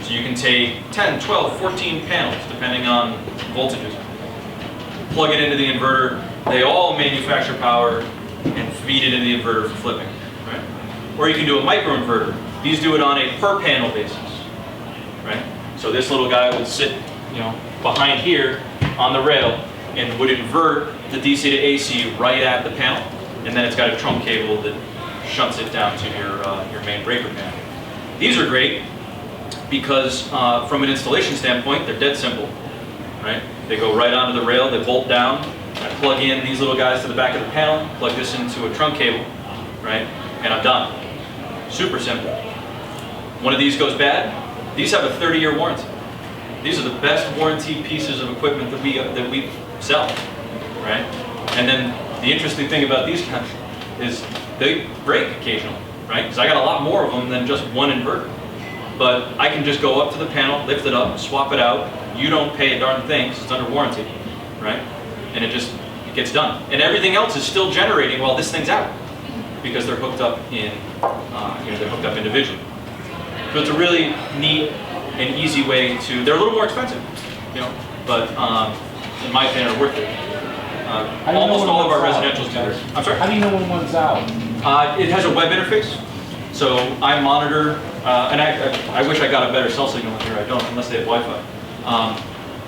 So you can take 10, 12, 14 panels, depending on voltages. Plug it into the inverter. They all manufacture power and feed it into the inverter for flipping, right? Or you can do a microinverter. These do it on a per panel basis, right? So this little guy would sit, behind here on the rail and would invert the DC to AC right at the panel, and then it's got a trunk cable that shunts it down to your main breaker panel. These are great because from an installation standpoint, they're dead simple, right? They go right onto the rail, they bolt down, I plug in these little guys to the back of the panel, plug this into a trunk cable, right? And I'm done. Super simple. One of these goes bad, these have a 30-year warranty. These are the best warranty pieces of equipment that we sell, right? And then the interesting thing about these guys is they break occasionally, right? Because I got a lot more of them than just one inverter. But I can just go up to the panel, lift it up, swap it out. You don't pay a darn thing because it's under warranty, right? And it gets done. And everything else is still generating while this thing's out because they're hooked up they're hooked up individually. So it's a really neat and easy way to. They're a little more expensive, but in my opinion, are worth it. Almost all of our residentials do this. I'm sorry. How do you know when one's out? It has a web interface, so I monitor, and I wish I got a better cell signal in here. I don't, unless they have Wi-Fi.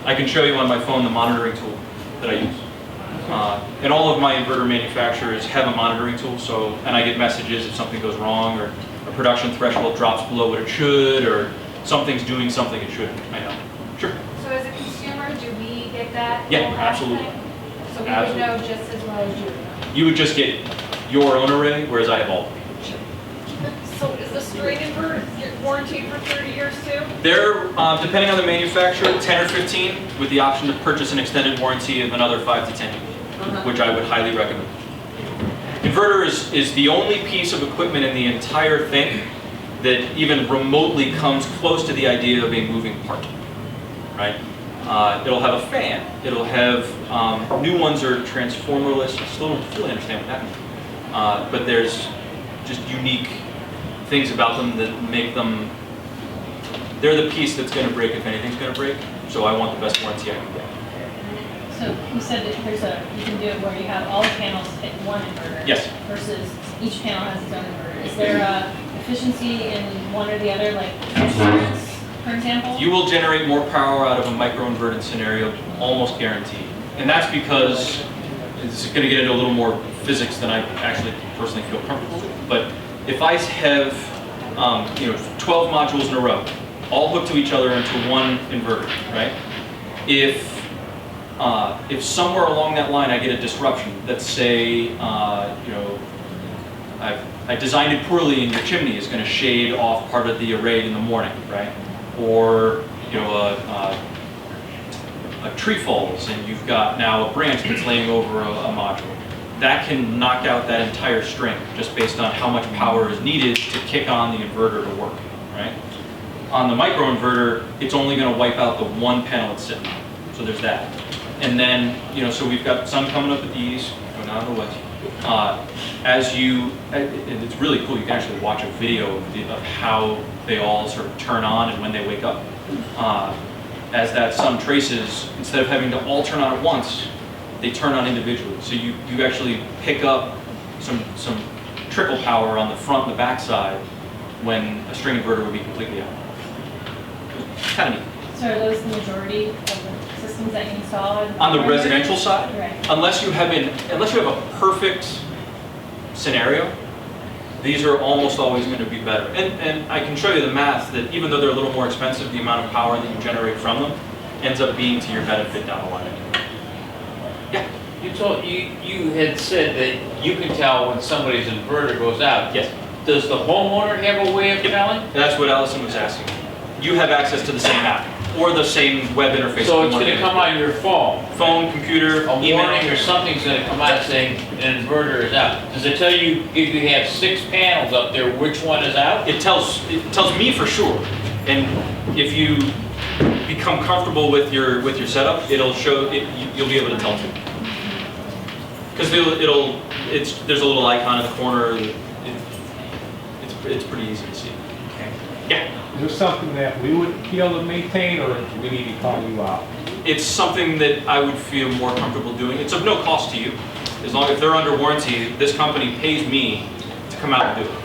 I can show you on my phone the monitoring tool that I use. And all of my inverter manufacturers have a monitoring tool, and I get messages if something goes wrong, or a production threshold drops below what it should, or something's doing something it shouldn't. I know. Sure. So as a consumer, do we get that? Yeah, whole absolutely. aspect? So we Absolutely. would know just as well as you would know. You would just get your own array, whereas I have all. So is the string inverter warranted for 30 years too? They're, depending on the manufacturer, 10 or 15, with the option to purchase an extended warranty of another 5 to 10 years, which I would highly recommend. Inverter is the only piece of equipment in the entire thing that even remotely comes close to the idea of a moving part, right? It'll have a fan. It'll have, new ones are transformerless. I still don't fully understand what that means. But there's just unique things about them that make them, they're the piece that's going to break if anything's going to break. So I want the best warranty I can get. So you said that you can do it where you have all the panels hit one inverter. Yes. Versus each panel has its own inverter. Is there a efficiency in one or the other, like performance, for example? You will generate more power out of a microinverted scenario, almost guaranteed. And that's because it's going to get into a little more physics than I actually personally feel comfortable with. But if I have 12 modules in a row, all hooked to each other into one inverter, right? If if somewhere along that line I get a disruption, let's say, I designed it poorly and your chimney is going to shade off part of the array in the morning, right? Or, a tree falls and you've got now a branch that's laying over a module. That can knock out that entire string just based on how much power is needed to kick on the inverter to work, right? On the microinverter, it's only going to wipe out the one panel it's sitting on. So there's that. And then, so we've got sun coming up at the east, going down to the west. And it's really cool, you can actually watch a video of how they all sort of turn on and when they wake up. As that sun traces, instead of having to all turn on at once, they turn on individually. So you actually pick up some trickle power on the front and the back side when a string inverter would be completely out. Kind of neat. So are those the majority of the systems that you install? On the residential side, Right. unless you have a perfect scenario, these are almost always going to be better. And I can show you the math that even though they're a little more expensive, the amount of power that you generate from them ends up being to your benefit down the line. Yeah. You had said that you can tell when somebody's inverter goes out. Yes. Does the homeowner have a way of telling? That's what Allison was asking. You have access to the same app or the same web interface. So it's going to come on your phone. Phone, computer, A email. warning or something's going to come out saying an inverter is out. Does it tell you if you have 6 panels up there, which one is out? It tells me for sure. And if you become comfortable with your setup, it'll show you'll be able to tell too. Because there's a little icon in the corner. It's pretty easy to see. Okay. Yeah. Is this something that we would be able to maintain, or do we need to call you out? It's something that I would feel more comfortable doing. It's of no cost to you. As long as they're under warranty, this company pays me to come out and do it.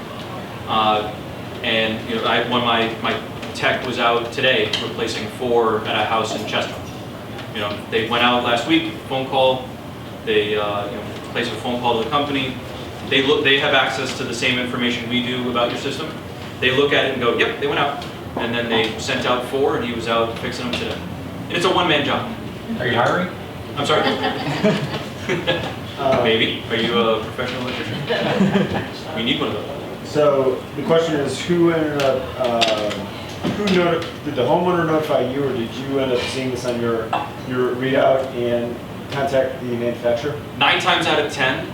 And when my tech was out today replacing 4 at a house in Chester. They went out last week, phone call. They place a phone call to the company. They have access to the same information we do about your system. They look at it and go, yep, they went out. And then they sent out 4 and he was out fixing them today. And it's a one-man job. Are you hiring? I'm sorry? Maybe. Are you a professional electrician? We need one of those. So the question is, who ended up, did the homeowner notify you, or did you end up seeing this on your readout and contact the manufacturer? 9 times out of 10,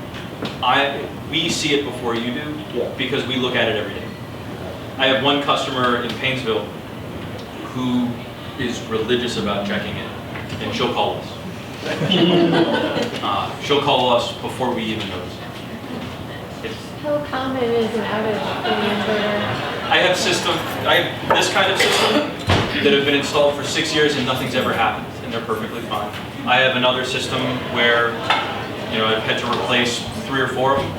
we see it before you do, Yeah. because we look at it every day. I have one customer in Painesville who is religious about checking it, and she'll call us. She'll call us before we even notice it. How common is an outage in the inverter? I have this kind of system that have been installed for 6 years and nothing's ever happened, and they're perfectly fine. I have another system where I've had to replace 3 or 4 of them.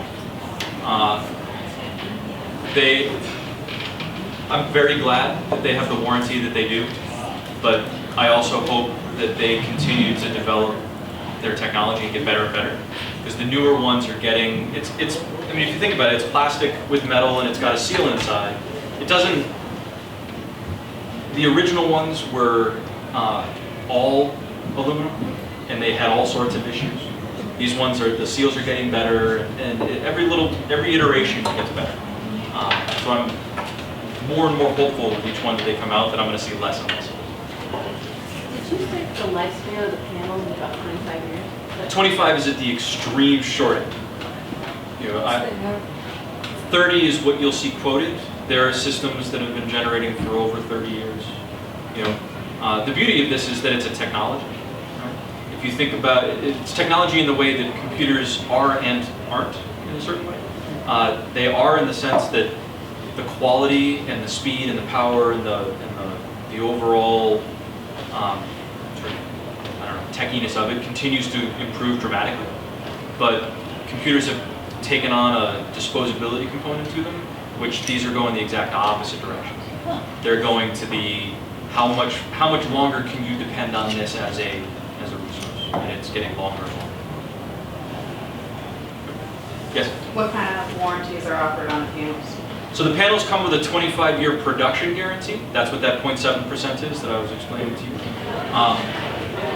I'm very glad that they have the warranty that they do, but I also hope that they continue to develop their technology and get better and better. Because the newer ones are getting, if you think about it, it's plastic with metal and it's got a seal inside. The original ones were all aluminum and they had all sorts of issues. These ones the seals are getting better, and every iteration gets better. So I'm more and more hopeful with each one that they come out that I'm going to see less and less. Did you say the lifespan of the panels is about 25 years? 25 is at the extreme short end. 30 is what you'll see quoted. There are systems that have been generating for over 30 years. The beauty of this is that it's a technology. Right? If you think about it, it's technology in the way that computers are and aren't in a certain way. They are in the sense that the quality and the speed and the power and the overall techiness of it continues to improve dramatically. But computers have taken on a disposability component to them, which these are going the exact opposite direction. They're going to the how much longer can you depend on this as a resource, and it's getting longer and longer. Yes? What kind of warranties are offered on the panels? So the panels come with a 25-year production guarantee. That's what that 0.7% is that I was explaining to you.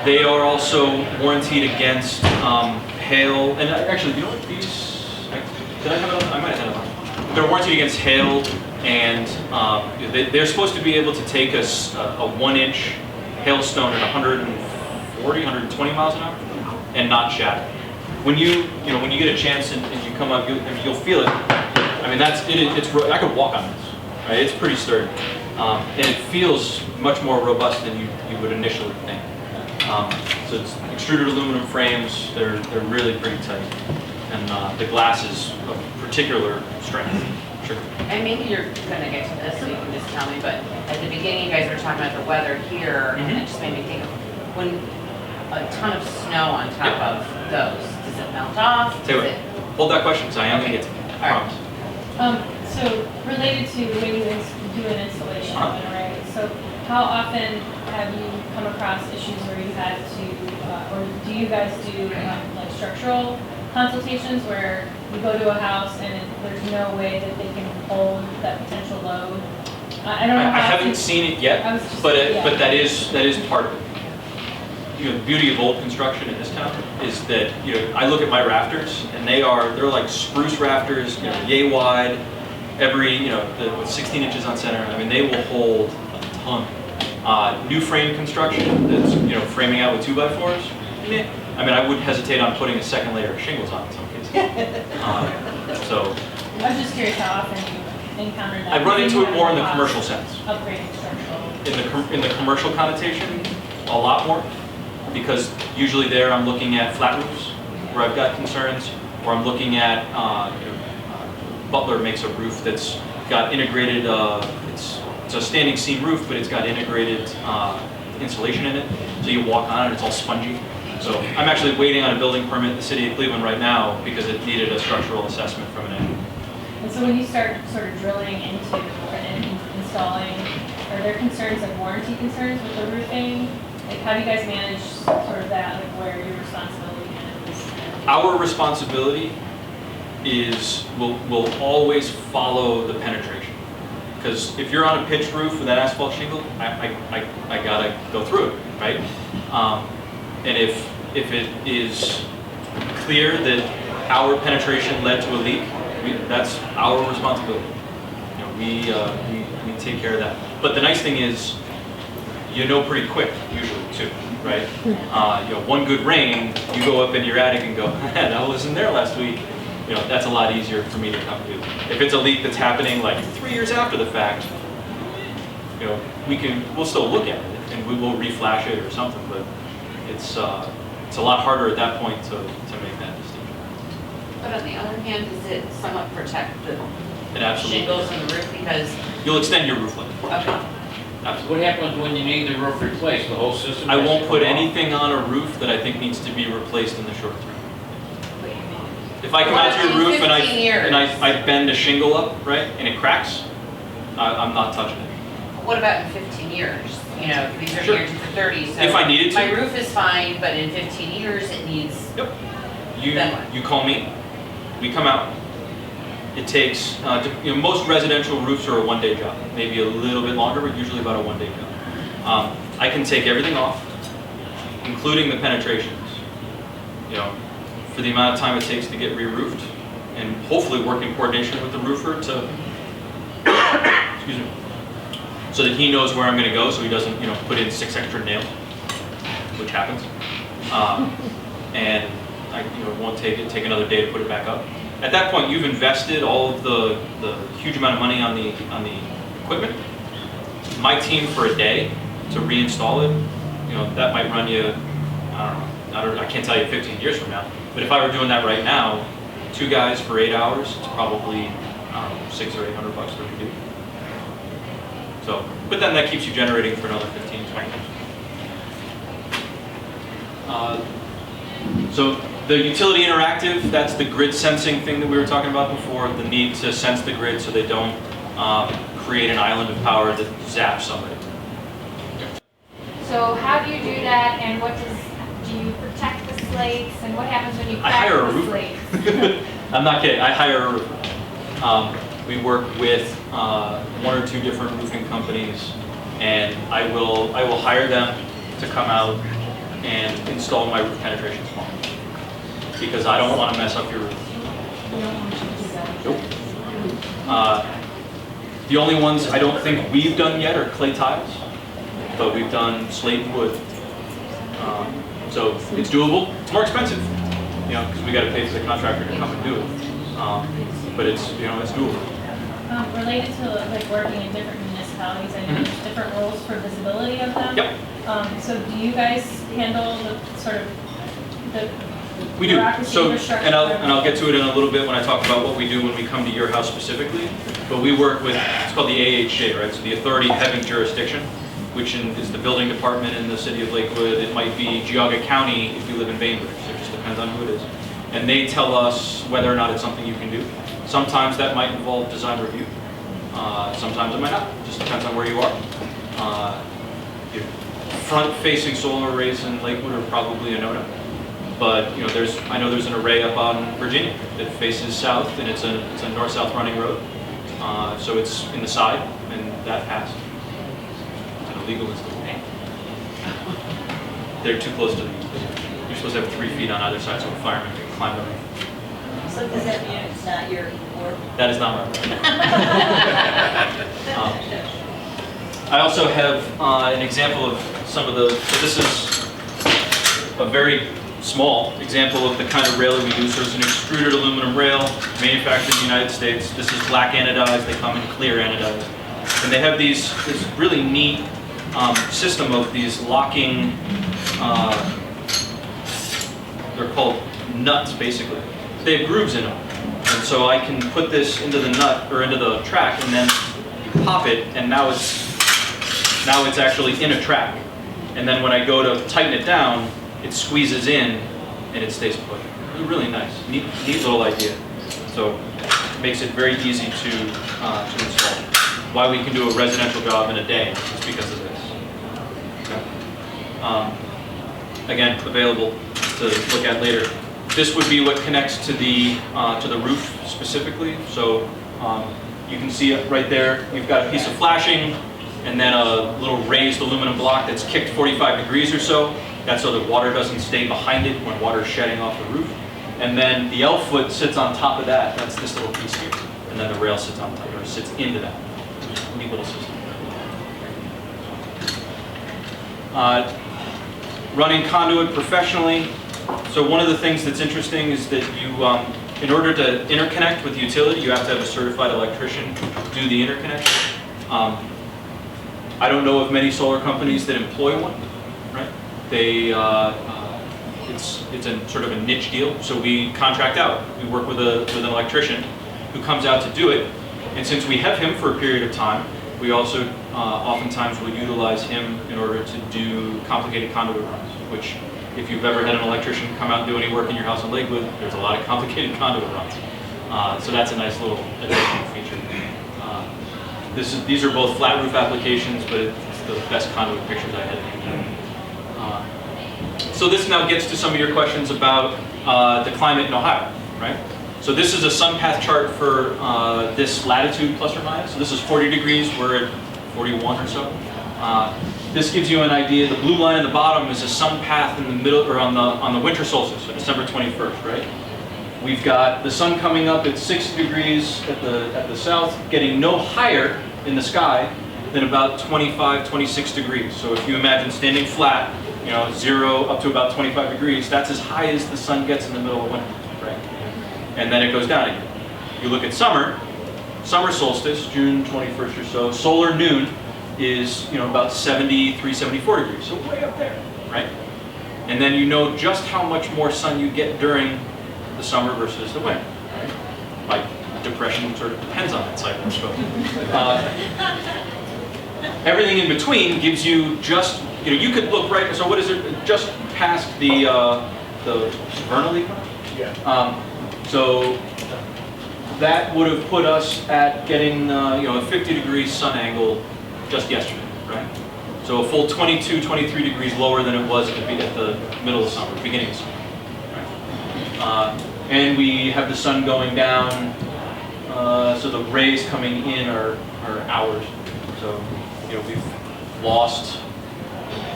They are also warranted against hail, and actually, you know what, these, did I have it on? I might have had it on. They're warranted against hail, and they're supposed to be able to take a 1-inch hailstone at 140, 120 miles an hour and not shatter. When you get a chance and you come up, you'll feel it. I mean, I could walk on this, right? It's pretty sturdy. And it feels much more robust than you would initially think. So it's extruded aluminum frames, they're really pretty tight. And the glass is of particular strength. Sure. And maybe you're gonna get to this, so you can just tell me, but at the beginning, you guys were talking about the weather here, and it just made me think of when a ton of snow on top of those, does it melt off? Tell you Does what, hold that question, because I am going to get to it. I All right. promise. So related to when you do an installation of an array, so how often have you come across issues where you had to, or do you guys do like structural consultations where you go to a house and there's no way that they can hold that potential load? I don't know. I haven't seen it yet, but that is part of it. You know, the beauty of old construction in this town is that, you know, I look at my rafters and they're like spruce rafters, you know, yay wide, with 16 inches on center. I mean, they will hold a ton. New frame construction that's, you know, framing out with 2x4s. Meh. I mean, I wouldn't hesitate on putting a second layer of shingles on in some cases. So. I was just curious how often you encounter that. I run into it more in the commercial sense. Upgrading structural. In the commercial connotation, a lot more, because usually there I'm looking at flat roofs where I've got concerns, or I'm looking at, Butler makes a roof that's got integrated, it's a standing seam roof, but it's got integrated insulation in it, so you walk on it, it's all spongy. So I'm actually waiting on a building permit in the city of Cleveland right now because it needed a structural assessment from an engineer. And so when you start sort of drilling into and installing, are there concerns of warranty concerns with the roofing? Like, how do you guys manage sort of that, like where your responsibility is? Our responsibility will always follow the penetration. Because if you're on a pitched roof with that asphalt shingle, I gotta go through it, right? And if it is clear that our penetration led to a leak, that's our responsibility. You know, we take care of that. But the nice thing is, you know pretty quick, usually too, right? You know, one good rain, you go up in your attic and go, that wasn't there last week. You know, that's a lot easier for me to come to. If it's a leak that's happening like 3 years after the fact, you know, we'll still look at it and we will reflash it or something, but it's a lot harder at that point to make that distinction. But on the other hand, does it somewhat protect the It absolutely shingles on the roof because? You'll extend your roof length. Okay. Absolutely. What happens when you need the roof replaced, the whole system? I has to won't put come off? anything on a roof that I think needs to be replaced in the short term. What do you mean? If I come What out to your in roof and 15 years? I bend a shingle up, right, and it cracks, I'm not touching it. What about in 15 years? You know, these are Sure. here for 30, so. If I needed to. My roof is fine, but in 15 years, it needs. Yep. Then what? You call me, we come out. It takes, most residential roofs are a one-day job, maybe a little bit longer, but usually about a one-day job. I can take everything off, including the penetrations, you know, for the amount of time it takes to get re-roofed, and hopefully work in coordination with the roofer to, excuse me, so that he knows where I'm going to go, so he doesn't, put in 6 extra nails, which happens. And it won't take another day to put it back up. At that point, you've invested all of the huge amount of money on the equipment. My team for a day to reinstall it, that might run you, I can't tell you 15 years from now, but if I were doing that right now, 2 guys for 8 hours, it's probably, $600 or $800 for redo. So, but then that keeps you generating for another 15, 20 years. So the utility interactive, that's the grid sensing thing that we were talking about before, the need to sense the grid so they don't create an island of power that zaps somebody. So how do you do that, and do you protect the slates, and what happens when you I crack hire a the roofer. slates? I'm not kidding, I hire a roofer. We work with 1 or 2 different roofing companies, and I will hire them to come out and install my roof penetration small. Because I don't want to mess up your roof. Nope. The only ones I don't think we've done yet are clay tiles, but we've done slate and wood. So it's doable. It's more expensive, because we got to pay for the contractor to come and do it. But it's doable. Related to like working in different municipalities, I know there's different rules for visibility of them. Yep. So do you guys handle the sort of the We do. bureaucracy, So, infrastructure? and I'll get to it in a little bit when I talk about what we do when we come to your house specifically. But we work with, it's called the AHJ, right? So the Authority Having Jurisdiction, which is the building department in the city of Lakewood. It might be Geauga County if you live in Bainbridge. So it just depends on who it is. And they tell us whether or not it's something you can do. Sometimes that might involve design review. Sometimes it might not. Just depends on where you are. Front-facing solar arrays in Lakewood are probably a no-no. But I know there's an array up on Virginia that faces south, and it's a north-south running road. So it's in the side, and that passed. It's an illegal installation. They're too close to the. You're supposed to have 3 feet on either side, so a fireman can climb the roof. So does that mean it's not your work? That is not my work. I also have an example of some of the. So this is a very small example of the kind of rail that we use. So it's an extruded aluminum rail manufactured in the United States. This is black anodized. They come in clear anodized. And they have this really neat system of these locking, they're called nuts basically. They have grooves in them. And so I can put this into the nut or into the track and then you pop it and now it's actually in a track. And then when I go to tighten it down, it squeezes in and it stays put. It's really nice, neat little idea. So it makes it very easy to install. Why we can do a residential job in a day is because of this. Okay. Again, available to look at later. This would be what connects to the roof specifically. So you can see it right there. You've got a piece of flashing and then a little raised aluminum block that's kicked 45 degrees or so. That's so that water doesn't stay behind it when water is shedding off the roof. And then the L foot sits on top of that. That's this little piece here. And then the rail sits on top, or sits into that. Neat little system. Running conduit professionally. So one of the things that's interesting is that you, in order to interconnect with the utility, you have to have a certified electrician do the interconnection. I don't know of many solar companies that employ one, right? They, it's a sort of a niche deal, so we contract out. We work with an electrician who comes out to do it, and since we have him for a period of time, we also oftentimes will utilize him in order to do complicated conduit runs, which if you've ever had an electrician come out and do any work in your house in Lakewood, there's a lot of complicated conduit runs. So that's a nice little additional feature. These are both flat roof applications, but it's the best conduit pictures I had. So this now gets to some of your questions about the climate in Ohio, right? So this is a sun path chart for this latitude plus or minus. So this is 40 degrees, we're at 41 or so. This gives you an idea. The blue line at the bottom is a sun path in the middle, or on the winter solstice, so December 21st, right? We've got the sun coming up at 60 degrees at the south, getting no higher in the sky than about 25, 26 degrees. So if you imagine standing flat, 0 up to about 25 degrees, that's as high as the sun gets in the middle of winter, right? And then it goes down again. You look at summer solstice, June 21st or so, solar noon is about 73, 74 degrees, so way up there, right? And then you know just how much more sun you get during the summer versus the winter, right? Like depression sort of depends on that cycle. So everything in between gives you just, you could look right, so what is it, just past the vernal equinox? Yeah. So that would have put us at getting a 50-degree sun angle just yesterday, right? So a full 22, 23 degrees lower than it was at the middle of summer, beginning of summer, right? And we have the sun going down, so the rays coming in are hours. So we've lost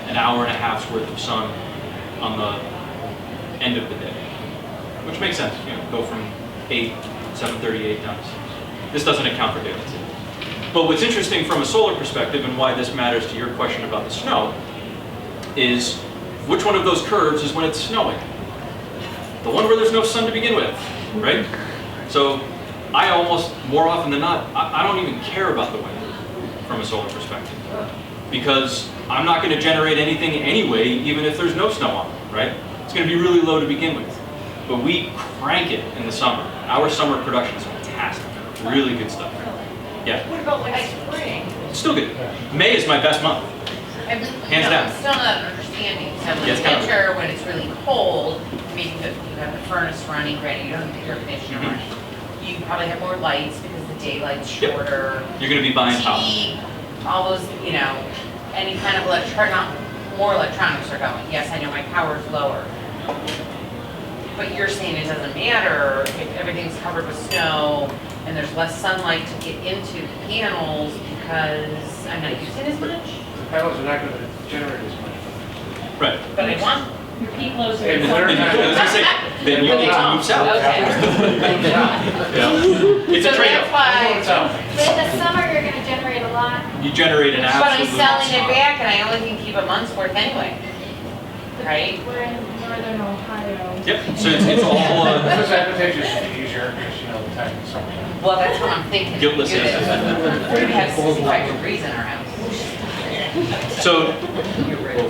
an hour and a half's worth of sun on the end of the day, which makes sense. You know, go from 7:38 down to 6. This doesn't account for daylight savings. But what's interesting from a solar perspective, and why this matters to your question about the snow, is which one of those curves is when it's snowing? The one where there's no sun to begin with, right? So I almost, more often than not, I don't even care about the wind from a solar perspective, because I'm not going to generate anything anyway, even if there's no snow on it, right? It's going to be really low to begin with. But we crank it in the summer. Our summer production is fantastic. Really good stuff. Yeah. What about like spring? Still good. May is my best month. Hands down. I'm still not understanding. So in Yeah, it's kind of- winter, when it's really cold, maybe you have the furnace running, granted, you don't have the air conditioner Mhm. running. You probably have more lights because the daylight's Yep. shorter. You're going to be buying power. TV, all those, any kind of more electronics are going. Yes, I know my power's lower. But you're saying it doesn't matter if everything's covered with snow and there's less sunlight to get into the panels because I'm not using as much? The panels are not going to generate as much. Right. But I want. Your peak loads are. In the winter time, As I say, then you need to move south. Okay. Yeah. It's a So trade-off. that's why, But in the summer, you're gonna generate a lot. You generate an but I'm absolute selling it ton. back and I only can keep a month's worth anyway. Right? We're in northern Ohio. Yep. So it's all This is advantageous to use your air conditioning all the time in summertime. Well, that's what I'm thinking. Guiltless Do this. answer. We have 65 degrees in our house. So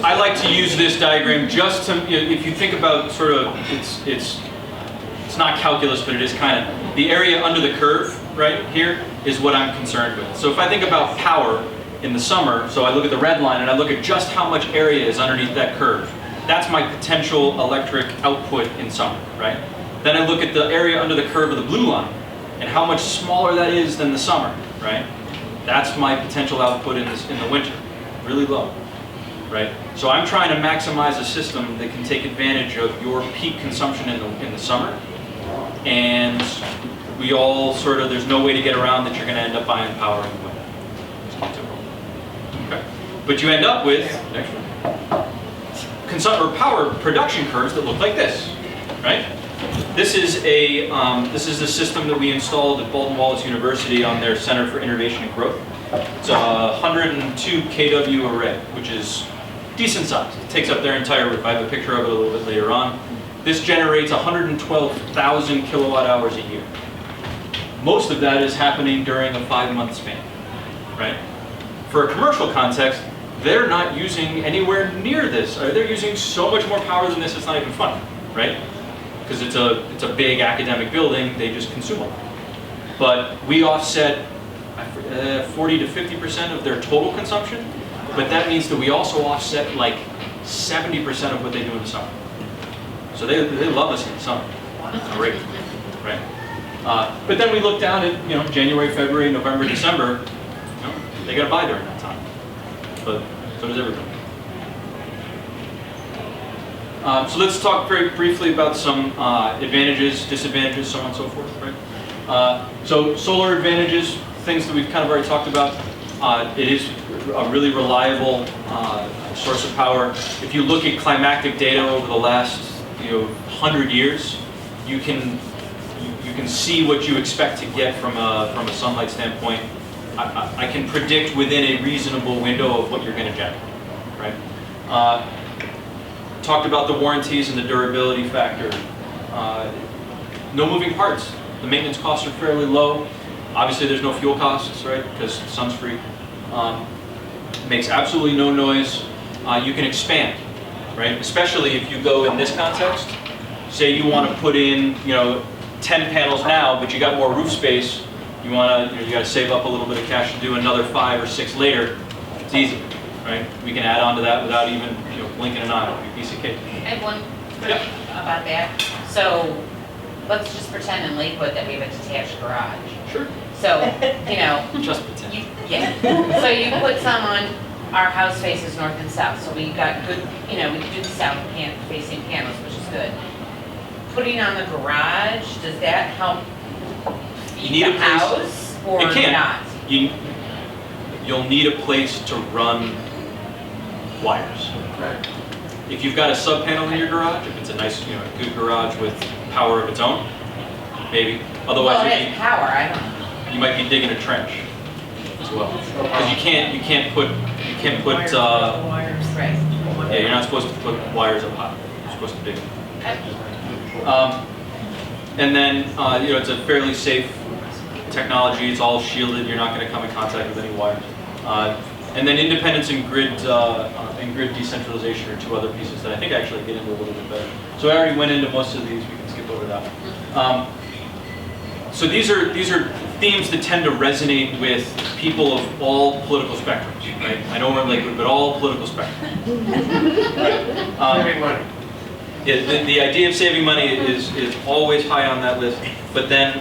I like to use this diagram just to, if you think about sort of, it's not calculus, but it is kind of, the area under the curve right here is what I'm concerned with. So if I think about power in the summer, so I look at the red line and I look at just how much area is underneath that curve. That's my potential electric output in summer, right? Then I look at the area under the curve of the blue line and how much smaller that is than the summer, right? That's my potential output in the winter, really low, right? So I'm trying to maximize a system that can take advantage of your peak consumption in the summer, and we all sort of, there's no way to get around that you're going to end up buying power in the winter. It's not typical. Okay. But you end up with, next one, power production curves that look like this, right? This is a system that we installed at Bolton Wallace University on their Center for Innovation and Growth. It's a 102 kW array, which is decent size. It takes up their entire roof. I have a picture of it a little bit later on. This generates 112,000 kilowatt hours a year. Most of that is happening during a 5-month span, right? For a commercial context, they're not using anywhere near this. They're using so much more power than this, it's not even funny, right? Because it's a big academic building, they just consume a lot. But we offset 40 to 50% of their total consumption, but that means that we also offset like 70% of what they do in the summer. So they love us in the summer. Great, right? But then we look down at January, February, November, December. They got to buy during that time, but so does everybody. So let's talk very briefly about some advantages, disadvantages, so on and so forth, right? So solar advantages, things that we've kind of already talked about. It is a really reliable source of power. If you look at climactic data over the last 100 years, you can see what you expect to get from a sunlight standpoint. I can predict within a reasonable window of what you're going to generate, right? Talked about the warranties and the durability factor. No moving parts. The maintenance costs are fairly low. Obviously, there's no fuel costs, right? Because the sun's free. Makes absolutely no noise. You can expand, right? Especially if you go in this context. Say you want to put in, 10 panels now, but you got more roof space. You got to save up a little bit of cash to do another 5 or 6 later. It's easy, right? We can add on to that without even blinking an eye. It'll be a piece of cake. I have one question about that. So let's just pretend in Lakewood that we have a detached garage. Sure. So, Just pretend. yeah. So you put some on, our house faces north and south, so we got good, we can do the south facing panels, which is good. Putting on the garage, does that help You feed need the a place- house or It can. not? You'll need a place to run wires. If you've got a sub panel in your garage, if it's a nice, good garage with power of its own, maybe. Well, Otherwise, it has power, I don't. you might be digging a trench as well, because you can't put Wires. Right. yeah, you're not supposed to put wires up high. You're supposed to dig them. And then it's a fairly safe technology. It's all shielded. You're not going to come in contact with any wires. And then independence and grid decentralization are two other pieces that I think actually get into a little bit better. So I already went into most of these. We can skip over that one. So these are themes that tend to resonate with people of all political spectrums, right? I know we're in Lakewood, but all political spectrums. Right? Saving money. Yeah, the idea of saving money is always high on that list, but then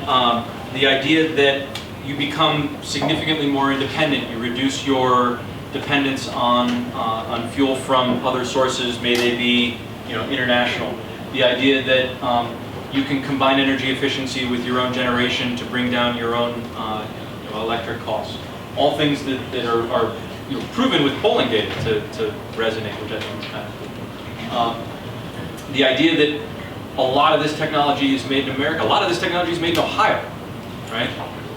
the idea that you become significantly more independent, you reduce your dependence on fuel from other sources, may they be international. The idea that you can combine energy efficiency with your own generation to bring down your own electric costs. All things that are proven with polling data to resonate, which I think is kind of cool. The idea that a lot of this technology is made in America, a lot of this technology is made in Ohio, right?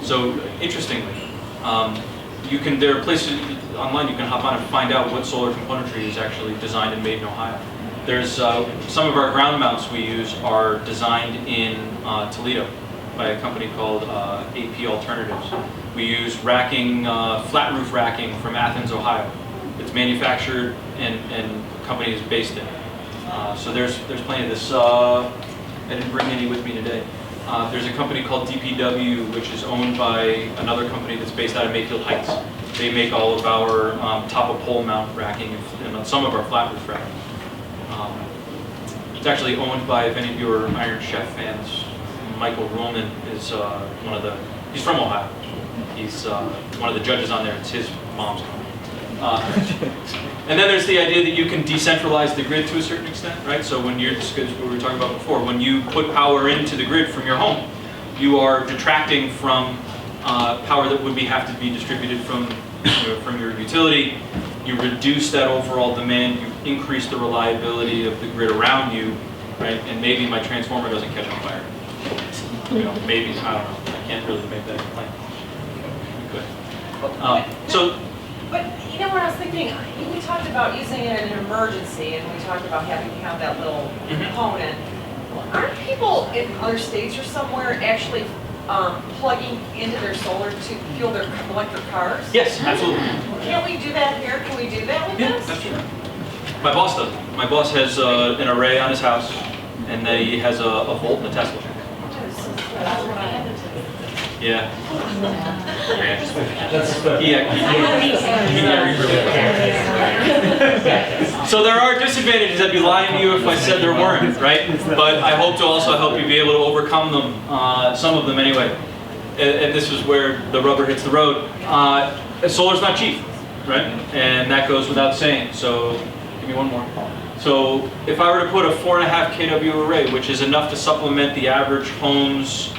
So interestingly, there are places online you can hop on and find out what solar componentry is actually designed and made in Ohio. There's some of our ground mounts we use are designed in Toledo by a company called AP Alternatives. We use racking, flat roof racking from Athens, Ohio. It's manufactured and the company is based in. So there's plenty of this. I didn't bring any with me today. There's a company called DPW, which is owned by another company that's based out of Mayfield Heights. They make all of our top of pole mount racking and some of our flat roof racking. It's actually owned by, if any of you are Iron Chef fans, Michael Ruhlman is he's from Ohio. He's one of the judges on there. It's his mom's company. And then there's the idea that you can decentralize the grid to a certain extent, right? So when what we were talking about before, when you put power into the grid from your home, you are detracting from power that would have to be distributed from your utility. You reduce that overall demand. You increase the reliability of the grid around you, right? And maybe my transformer doesn't catch on fire. Maybe, I don't know. I can't really make that claim. But you know what I was thinking? We talked about using it in an emergency, and we talked about having to have that little component. Aren't people in other states or somewhere actually plugging into their solar to fuel their electric cars? Yes, absolutely. Can't we do that here? Can we do that with Yeah, this? absolutely. My boss does. My boss has an array on his house, and then he has a Volt and a Tesla. Yeah. So there are disadvantages. I'd be lying to you if I said there weren't, right? But I hope to also help you be able to overcome them, some of them anyway. And this is where the rubber hits the road. Solar's not cheap, right? And that goes without saying. So give me one more. So if I were to put a 4.5 kW array, which is enough to supplement the average home's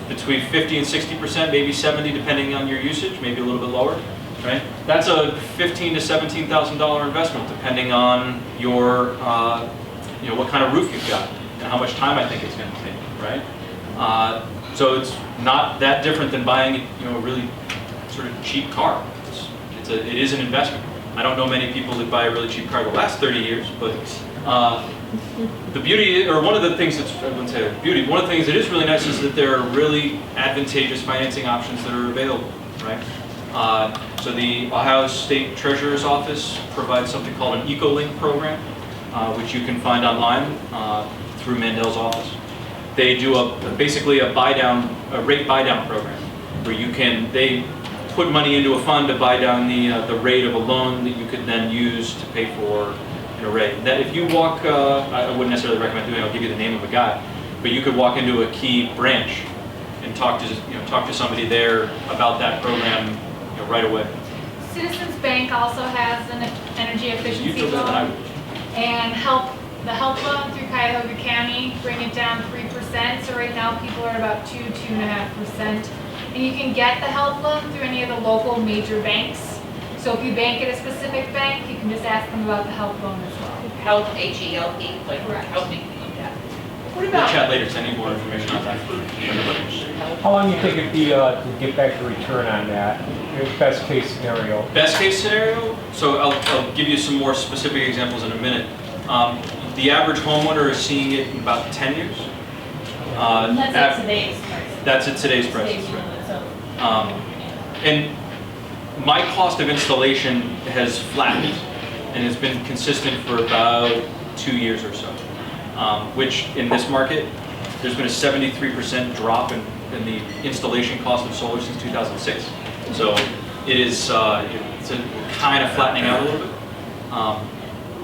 between 50 and 60%, maybe 70 depending on your usage, maybe a little bit lower, right? That's a $15,000 to $17,000 investment depending on your, what kind of roof you've got and how much time I think it's going to take, right? So it's not that different than buying, a really sort of cheap car. It is an investment. I don't know many people that buy a really cheap car that lasts 30 years, but the beauty, or one of the things that's, I wouldn't say beauty, one of the things that is really nice is that there are really advantageous financing options that are available, right? So the Ohio State Treasurer's Office provides something called an EcoLink program, which you can find online through Mandel's office. They do basically a rate buy-down program, where they put money into a fund to buy down the rate of a loan that you could then use to pay for an array. That if you walk, I wouldn't necessarily recommend doing it, I'll give you the name of a guy, but you could walk into a key branch and talk to somebody there about that program right away. Citizens Bank also has an energy efficiency You feel better than I loan, would. and the help loan through Cuyahoga County bring it down 3%. So right now people are about 2.5%, and you can get the help loan through any of the local major banks. So if you bank at a specific bank, you you can just ask them about the health loan as well. Help, H-E-L-P, like, Correct. help me, yeah. What We'll about, chat later, because I need more information on that for everybody. How long do you think it'd be to get back the return on that? Your best case scenario? Best case scenario, so I'll give you some more specific examples in a minute. The average homeowner is seeing it in about 10 years. That's at today's price. That's at today's price. Today's rule, so. And my cost of installation has flattened and has been consistent for about 2 years or so. Which in this market, there's been a 73% drop in the installation cost of solar since 2006. So it is it's kind of flattening out a little bit.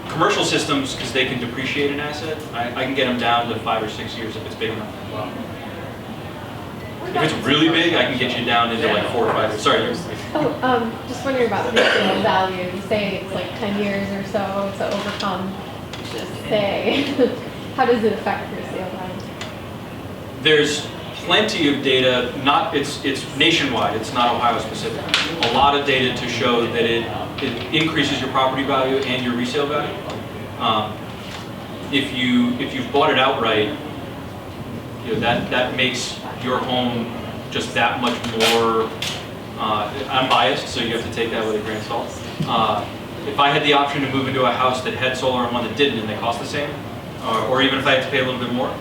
Commercial systems, because they can depreciate an asset, I can get them down to 5 or 6 years if it's big enough. If it's really big, I can get you down into like 4 or 5 years. Sorry, yours. Just wondering about resale value. You say it's like 10 years or so to overcome, just say, how does it affect resale value? There's plenty of data, it's nationwide, it's not Ohio specific. A lot of data to show that it increases your property value and your resale value. If you've bought it outright, that makes your home just that much more, I'm biased, so you have to take that with a grain of salt. If I had the option to move into a house that had solar and one that didn't and they cost the same, or even if I had to pay a little bit more,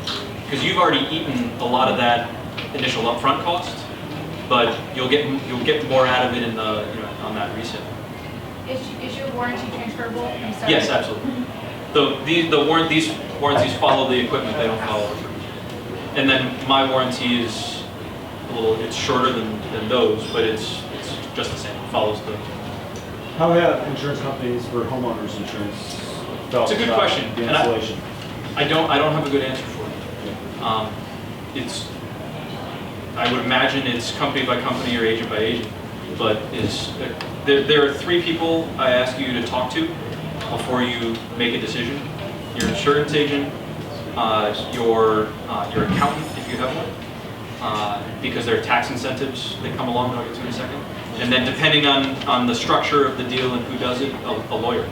because you've already eaten a lot of that initial upfront cost, but you'll get more out of it in the on that resale. Is your warranty transferable? I'm sorry. Yes, absolutely. These warranties follow the equipment; they don't follow the person. And then my warranty is it's shorter than those, but it's just the same. It follows the. How have insurance companies for homeowners insurance felt It's a good about question. the And installation? I don't have a good answer for it. I would imagine it's company by company or agent by agent, but there are 3 people I ask you to talk to before you make a decision: your insurance agent, your accountant if you have one, because there are tax incentives that come along that I'll get to in a second, and then depending on the structure of the deal and who does it, a lawyer.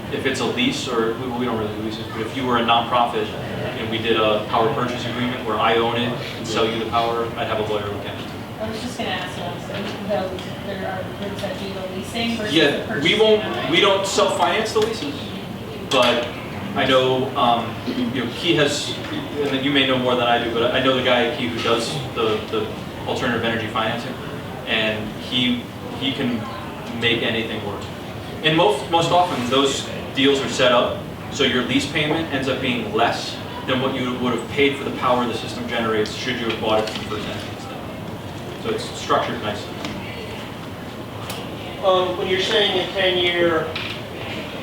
If it's a lease, or we don't really do leases, but if you were a nonprofit and we did a power purchase agreement where I own it and sell you the power, I'd have a lawyer look at it. I was just gonna ask you, there are groups that do the leasing versus the Yeah, purchasing. we don't self-finance the leases, but I know, Key has, and then you may know more than I do, but I know the guy at Key who does the alternative energy financing, and he can make anything work. And most often, those deals are set up so your lease payment ends up being less than what you would have paid for the power the system generates should you have bought it from the first entity instead. So it's structured nicely. When you're saying a 10-year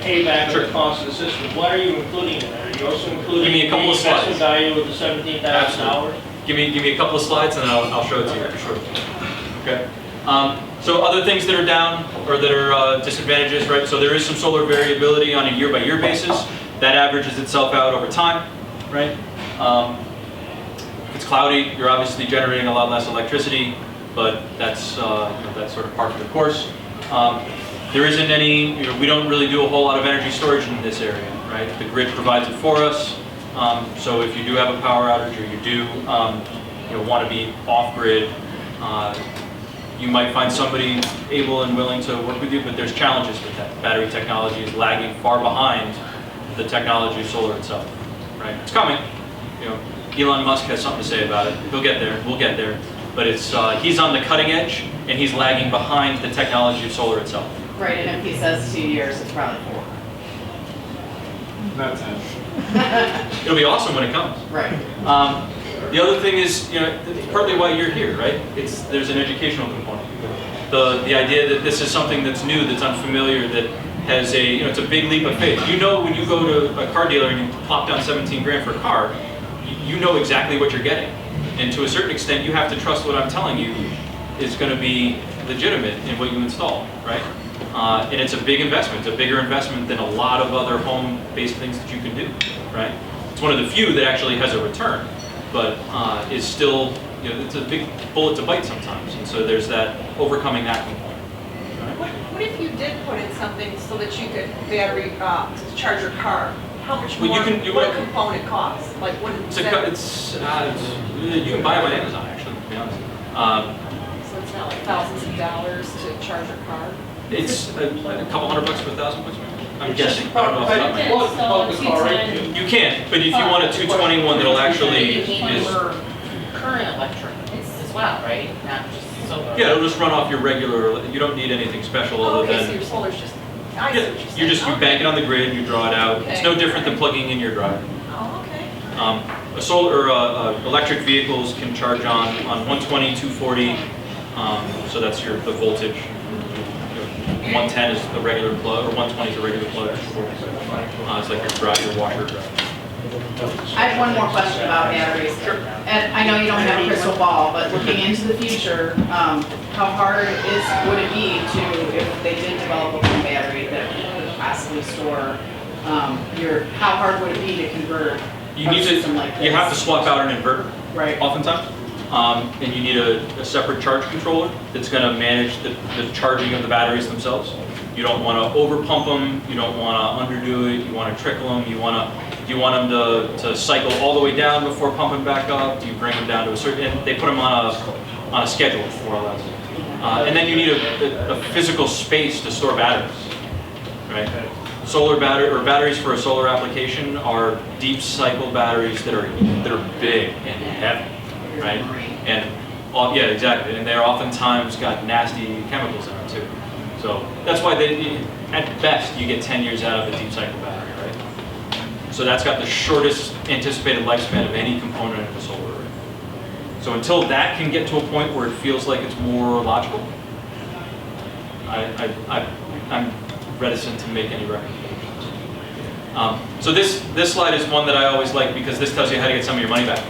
payback Sure. of the cost of the system, what are you including in that? Are you also including Give me a couple of the investment slides. value of the $17,000? Give me a couple of slides and I'll show it to you for sure. Okay. So other things that are down or that are disadvantages, right? So there is some solar variability on a year-by-year basis. That averages itself out over time, right? If it's cloudy, you're obviously generating a lot less electricity, but that's that's sort of par for the course. There isn't any, we don't really do a whole lot of energy storage in this area, right? The grid provides it for us. So if you do have a power outage or you do want to be off-grid, you might find somebody able and willing to work with you, but there's challenges with that. Battery technology is lagging far behind the technology of solar itself, right? It's coming. Elon Musk has something to say about it. He'll get there. We'll get there. But it's he's on the cutting edge, and he's lagging behind the technology of solar itself. Right, and if he says 2 years, it's probably 4. Not 10. It'll be awesome when it comes. Right. The other thing is, partly why you're here, right? There's an educational component. The idea that this is something that's new, that's unfamiliar, that has it's a big leap of faith. When you go to a car dealer and you plop down 17 grand for a car, you know exactly what you're getting. And to a certain extent, you have to trust what I'm telling you is going to be legitimate in what you install, right? And it's a big investment. It's a bigger investment than a lot of other home-based things that you can do, right? It's one of the few that actually has a return, but is still, it's a big bullet to bite sometimes. And so there's that overcoming that component. What if you did put in something so that you could battery, charge your car, how much Well, more, you what a can- component costs? Like, what is that? You can buy them on Amazon, actually, to be honest. So it's not like thousands of dollars to charge your car? It's a couple $100 for 1,000 bucks, maybe? I'm It's just guessing. I don't know. about- off the top of my head. Well, it's about the car, right? You can, but if you want a 220 one that'll actually You need is, for current electric as well, right? Not just solar. yeah, it'll just run off your regular, you don't need anything special Oh, other okay, so than, your solar's just, I see yeah, what you're you saying. just, you bank it on the grid, you draw it out. It's no Okay. different than plugging in your driveway. Oh, okay. A solar, or electric vehicles can charge on 120, 240, so that's the voltage. 110 is the regular plug, or 120 is the regular plug. It's like your washer drive. I have one more question about batteries. And I know you don't have a crystal ball, but looking into the future, how hard would it be to, if they did develop a home battery that could possibly store how hard would it be to convert You a need system like to, this? you have to swap out an inverter, Right. oftentimes. And you need a separate charge controller that's going to manage the charging of the batteries themselves. You don't want to over pump them, you don't want to underdo it, you want to trickle them, you want them to cycle all the way down before pumping back up, do you bring them down to a certain, and they put them on a schedule, more or less. And then you need a physical space to store batteries, right? Solar battery, or batteries for a solar application are deep cycle batteries that are big and heavy, right? And yeah, exactly. And they're oftentimes got nasty chemicals in them too. So that's why at best you get 10 years out of a deep cycle battery, right? So that's got the shortest anticipated lifespan of any component of a solar array. So until that can get to a point where it feels like it's more logical, I'm reticent to make any recommendations. So this slide is one that I always like because this tells you how to get some of your money back.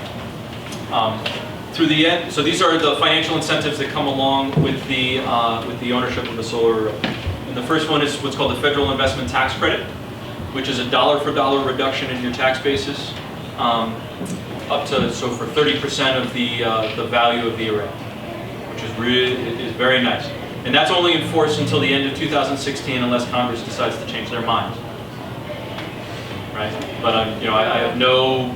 Through the end, so these are the financial incentives that come along with the ownership of the solar array. And the first one is what's called the federal investment tax credit, which is a dollar-for-dollar reduction in your tax basis, up to for 30% of the value of the array, which is very nice. And that's only enforced until the end of 2016, unless Congress decides to change their mind. Right? But I have no.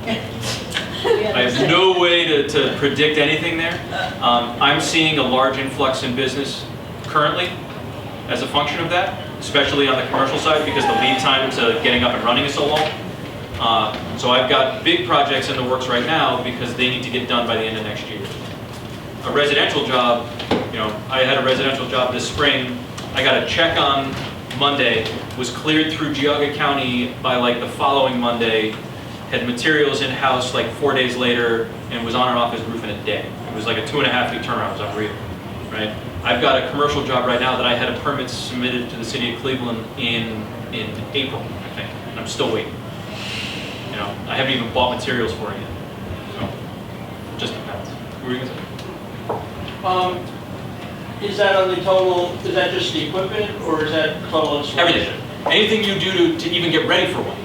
I have no way to predict anything there. I'm seeing a large influx in business currently as a function of that, especially on the commercial side because the lead time to getting up and running is so long. So I've got big projects in the works right now because they need to get done by the end of next year. A residential job, I had a residential job this spring. I got a check on Monday, was cleared through Geauga County by like the following Monday, had materials in-house like 4 days later, and was on and off his roof in a day. It was like a 2.5-week turnaround. It was unreal, right? I've got a commercial job right now that I had a permit submitted to the city of Cleveland in April, I think, and I'm still waiting. I haven't even bought materials for it yet. So, it just depends. What were you gonna say? Is that on the total, is that just the equipment, or is that total installation? Everything. Anything you do to even get ready for one.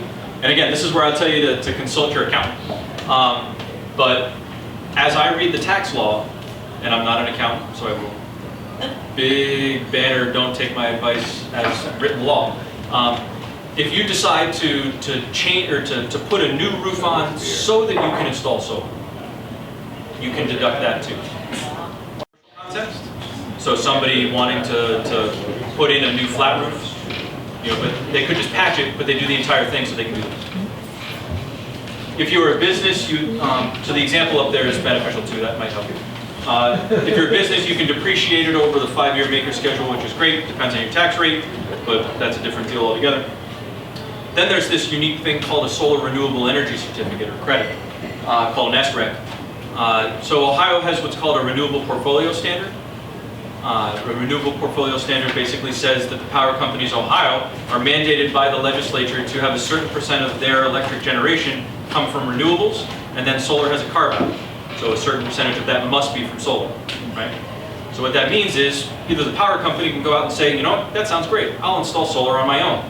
And again, this is where I'll tell you to consult your accountant. But as I read the tax law, and I'm not an accountant, so I will, big banner, don't take my advice as written law. If you decide to change or to put a new roof on so that you can install solar, you can deduct that too. Context. So somebody wanting to put in a new flat roof, but they could just patch it, but they do the entire thing so they can do this. If you were a business, so the example up there is beneficial too, that might help you. If you're a business, you can depreciate it over the 5-year maker schedule, which is great, depends on your tax rate, but that's a different deal altogether. Then there's this unique thing called a solar renewable energy certificate or credit, called an SREC. So Ohio has what's called a renewable portfolio standard. A renewable portfolio standard basically says that the power companies in Ohio are mandated by the legislature to have a certain percent of their electric generation come from renewables, and then solar has a carve-out. So a certain percentage of that must be from solar, right? So what that means is either the power company can go out and say, that sounds great, I'll install solar on my own,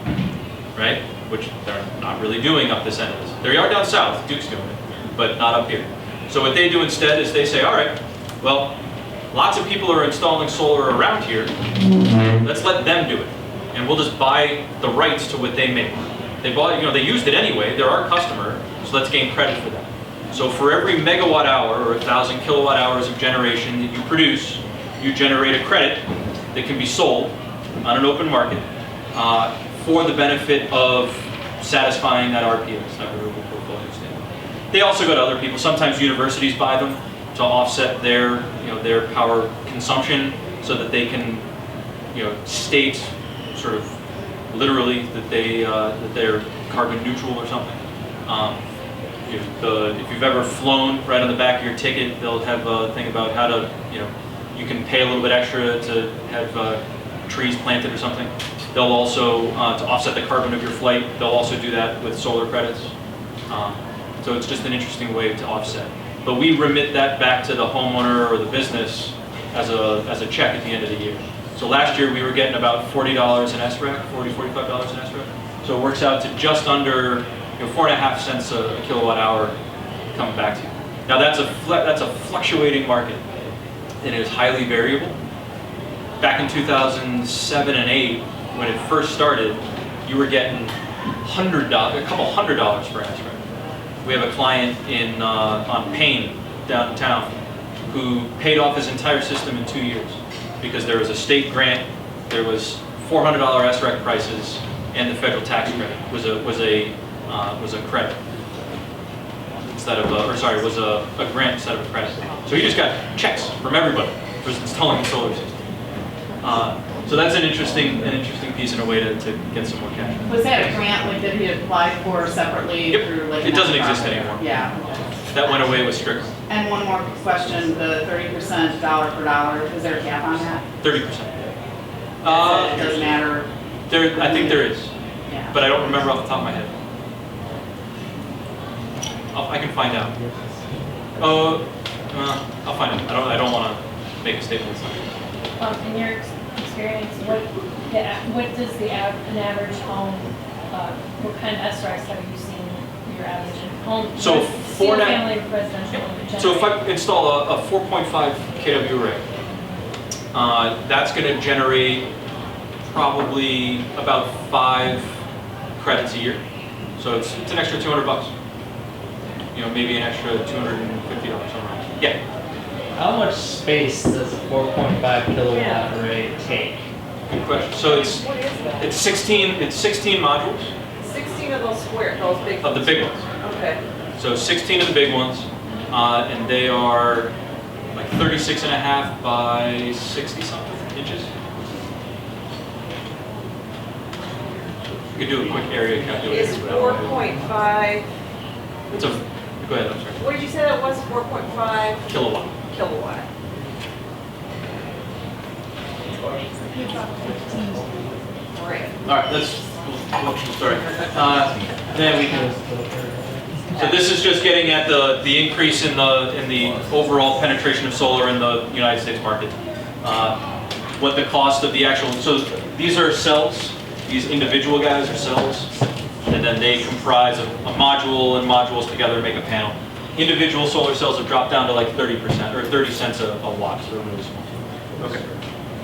right? Which they're not really doing up this end of this. They are down south, Duke's doing it, but not up here. So what they do instead is they say, all right, well, lots of people are installing solar around here. Let's let them do it. and we'll just buy the rights to what they make. They bought, they used it anyway, they're our customer, so let's gain credit for that. So for every megawatt hour or 1,000 kilowatt hours of generation that you produce, you generate a credit that can be sold on an open market for the benefit of satisfying that RPS, that renewable portfolio standard. They also go to other people. Sometimes universities buy them to offset their, their power consumption, so that they can, state sort of literally that they're carbon neutral or something. If you've ever flown, right on the back of your ticket, they'll have a thing about how to, you can pay a little bit extra to have trees planted or something. They'll also, to offset the carbon of your flight, they'll also do that with solar credits. So it's just an interesting way to offset. But we remit that back to the homeowner or the business as a check at the end of the year. So last year we were getting about $40 in SREC, $45 in SREC. So it works out to just under 4.5 cents a kilowatt hour coming back to you. Now that's a fluctuating market, and it is highly variable. Back in 2007 and 8, when it first started, you were getting a couple $100s for SREC. We have a client on Payne downtown who paid off his entire system in 2 years because there was a state grant, there was $400 SREC prices, and the federal tax credit was a credit instead of was a grant instead of a credit. So he just got checks from everybody for installing the solar system. So that's an interesting piece and a way to get some more cash. Was that a grant like that he applied for separately through like? It doesn't exist anymore. Yeah. That went away with strict. And one more question, the 30% dollar per dollar, is there a cap on that? 30%. It doesn't matter. I think there is, Yeah. but I don't remember off the top of my head. I can find out. I'll find out. I don't want to make a statement. In your experience, what does an average home, what kind of SRECs have you seen your average home? So family residential. So if I install a 4.5 kW array, that's going to generate probably about 5 credits a year. So it's an extra $200. Maybe an extra $250 somewhere. Yeah. How much space does a 4.5 kilowatt array take? Good question. So What is that? it's 16 modules 16 of those square, those big of the ones? big ones. Okay. So 16 of the big ones, and they are like 36.5 by 60 something inches. You could do a quick area calculation. Is 4.5, Go ahead, I'm sorry. what did you say that was, 4.5 Kilowatt. kilowatt? Right. All right, let's sorry. Then we can. So this is just getting at the increase in the overall penetration of solar in the United States market. What the cost of the actual, so these are cells, these individual guys are cells, and then they comprise a module, and modules together make a panel. Individual solar cells have dropped down to like 30% or 30 cents a watt, so they're really small. Okay,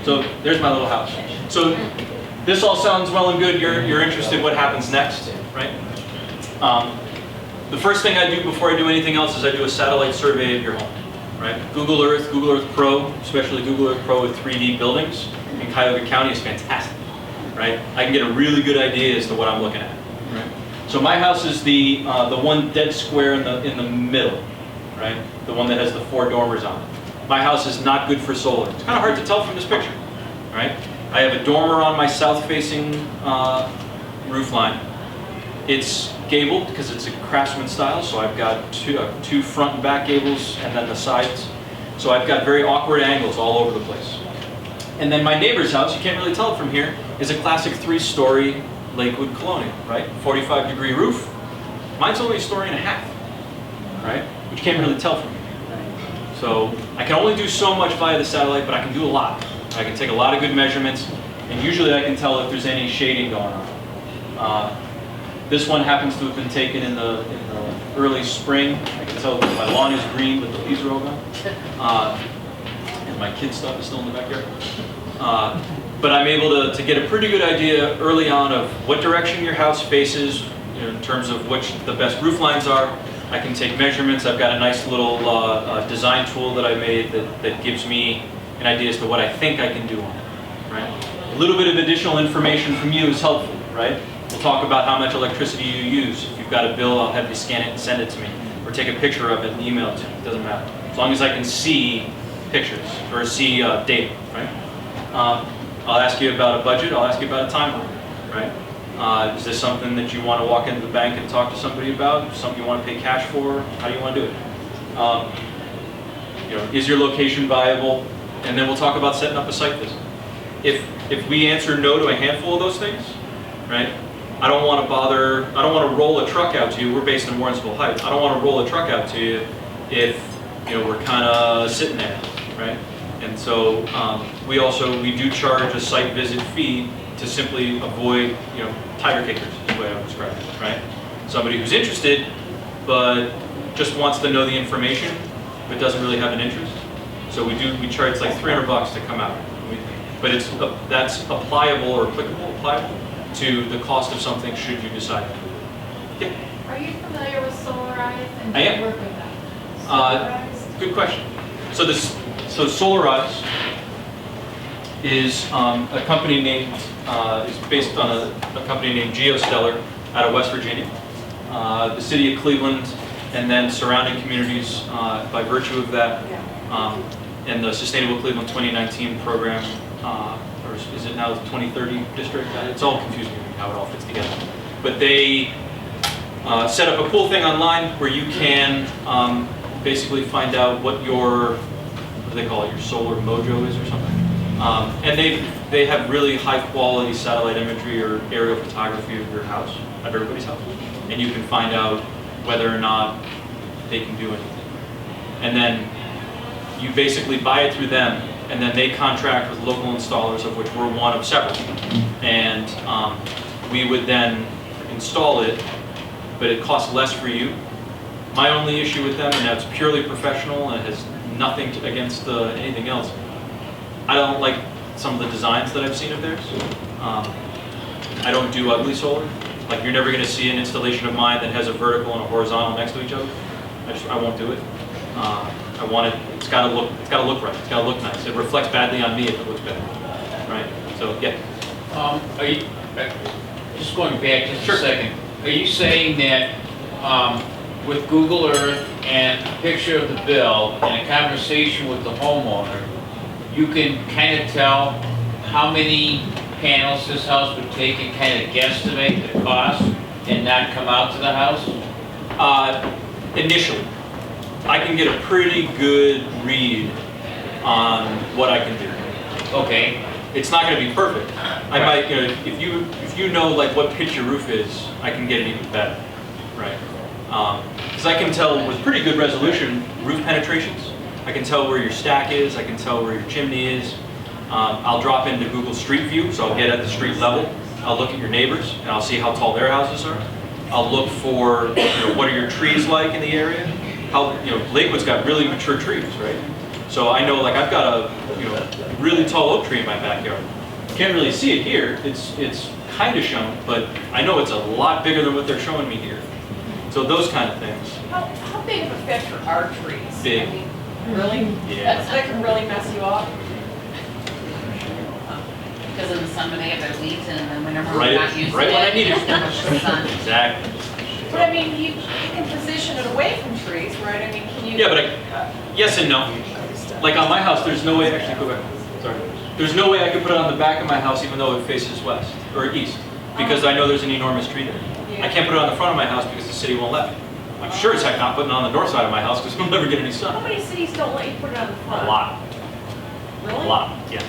so there's my little house. So this all sounds well and good. You're interested what happens next, right? The first thing I do before I do anything else is I do a satellite survey of your home, right? Google Earth Pro, especially Google Earth Pro with 3D buildings in Cuyahoga County is fantastic, right? I can get a really good idea as to what I'm looking at, right? So my house is the one dead square in the middle, right? The one that has the 4 dormers on it. My house is not good for solar. It's kind of hard to tell from this picture, right? I have a dormer on my south-facing roof line. It's gabled because it's a craftsman style, so I've got two front and back gables and then the sides. So I've got very awkward angles all over the place. And then my neighbor's house, you can't really tell it from here, is a classic 3-story Lakewood colonial, right? 45-degree roof. Mine's only a story and a half, right? Which you can't really tell from here. So I can only do so much via the satellite, but I can do a lot. I can take a lot of good measurements, and usually I can tell if there's any shading going on. This one happens to have been taken in the early spring. I can tell that my lawn is green, but the leaves are all gone. And my kids' stuff is still in the backyard. But I'm able to get a pretty good idea early on of what direction your house faces, you know, in terms of which the best roof lines are. I can take measurements. I've got a nice little design tool that I made that gives me an idea as to what I think I can do on it, right? A little bit of additional information from you is helpful, right? We'll talk about how much electricity you use. If you've got a bill, I'll have you scan it and send it to me, or take a picture of it and email it to me. It doesn't matter. As long as I can see pictures or see data, right? I'll ask you about a budget. I'll ask you about a timeline, right? Is this something that you want to walk into the bank and talk to somebody about? Something you want to pay cash for? How do you want to do it? You know, is your location viable? And then we'll talk about setting up a site visit. If we answer no to a handful of those things, right? I don't want to roll a truck out to you. We're based in Warrensville Heights. I don't want to roll a truck out to you if, you know, we're kind of sitting there, right? And so we do charge a site visit fee to simply avoid, you know, tire kickers is the way I would describe it, right? Somebody who's interested but just wants to know the information but doesn't really have an interest. So we charge like $300 to come out. But that's applicable to the cost of something should you decide to do it. Yeah. Are you familiar with Solarize and I do am. you work with that? Solarize? Good question. So Solarize is a company named, is based on a company named GeoStellar out of West Virginia. The city of Cleveland and then surrounding communities by virtue of that, and the Sustainable Cleveland 2019 program, or is it now the 2030 district? It's all confusing to me how it all fits together. But they set up a cool thing online where you can basically find out what your, what do they call it, your solar mojo is or something. And they have really high quality satellite imagery or aerial photography of your house, of everybody's house. And you can find out whether or not they can do anything. And then you basically buy it through them, and then they contract with local installers, of which we're one of several. And we would then install it, but it costs less for you. My only issue with them, and that's purely professional and it has nothing against anything else, I don't like some of the designs that I've seen of theirs. I don't do ugly solar. Like, you're never going to see an installation of mine that has a vertical and a horizontal next to each other. I won't do it. I want it. It's got to look right. It's got to look nice. It reflects badly on me if it looks bad, right? So yeah. Are you just going back just a second? Are you saying that with Google Earth and a picture of the bill and a conversation with the homeowner, you can kind of tell how many panels this house would take and kind of guesstimate the cost and not come out to the house? Initially, I can get a pretty good read on what I can do. Okay. It's not going to be perfect. I might, you know, if you know like what pitch your roof is, I can get it even better, right? Because I can tell with pretty good resolution roof penetrations. I can tell where your stack is. I can tell where your chimney is. I'll drop into Google Street View, so I'll get at the street level. I'll look at your neighbors, and I'll see how tall their houses are. I'll look for, you know, what are your trees like in the area? How, you know, Lakewood's got really mature trees, right? So I know, like, I've got a, you know, really tall oak tree in my backyard. You can't really see it here. It's kind of shown, but I know it's a lot bigger than what they're showing me here. So those kind of things. How big of a factor are trees? Big. I mean, really? Yeah. That can really mess you up? Because in the summer they have their weeds in them whenever Right, we're not using it. right when I need it. There's not much sun. Exactly. But I mean, you can position it away from trees, right? I mean, can you? Yeah, but yes and no. Like on my house, there's no way, actually go back, sorry. There's no way I could put it on the back of my house even though it faces west, or east, because I know there's an enormous tree there. Yeah. I can't put it on the front of my house because the city won't let me. I'm sure as heck not putting it on the north side of my house because we'll never get any How sun. many cities don't let you put it on the front? A lot, Really? a lot, yes.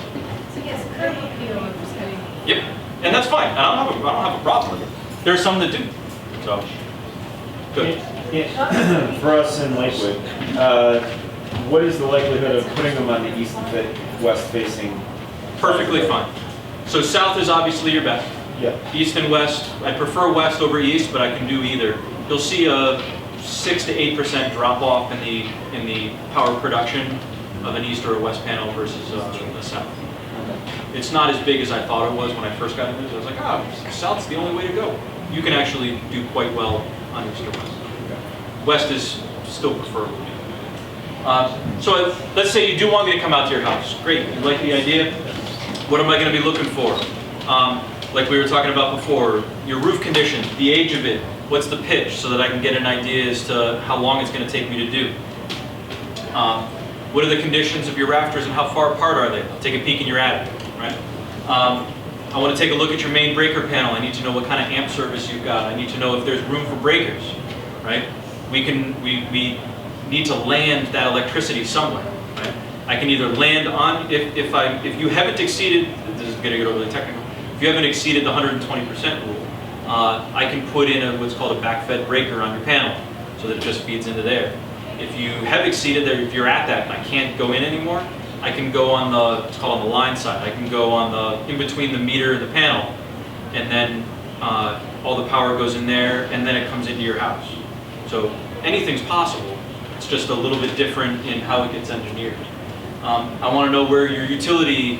So yes, curb appeal, I'm just kidding. Yep, and that's fine, I don't have a problem with it. There's some that do, so, good. Yeah. For us in Lakewood, what is the likelihood of putting them on the east and west facing? Perfectly fine. So south is obviously your best. Yeah. East and west, I prefer west over east, but I can do either. You'll see a 6 to 8% drop off in the power production of an east or a west panel versus the south. It's not as big as I thought it was when I first got into this. I was like, south's the only way to go. You can actually do quite well on east or west. West is still preferable. So let's say you do want me to come out to your house. Great, you like the idea? What am I going to be looking for? Like we were talking about before, your roof condition, the age of it, what's the pitch, so that I can get an idea as to how long it's going to take me to do. What are the conditions of your rafters and how far apart are they? Take a peek in your attic, right? I want to take a look at your main breaker panel. I need to know what kind of amp service you've got. I need to know if there's room for breakers, right? We need to land that electricity somewhere, right? I can either land on, if you haven't exceeded, this is going to get overly technical, if you haven't exceeded the 120% rule, I can put in what's called a backfed breaker on your panel so that it just feeds into there. If you have exceeded there, if you're at that and I can't go in anymore, I can go on the, it's called on the line side, I can go on the, in between the meter and the panel, and then all the power goes in there, and then it comes into your house. So anything's possible. It's just a little bit different in how it gets engineered. I want to know where your utility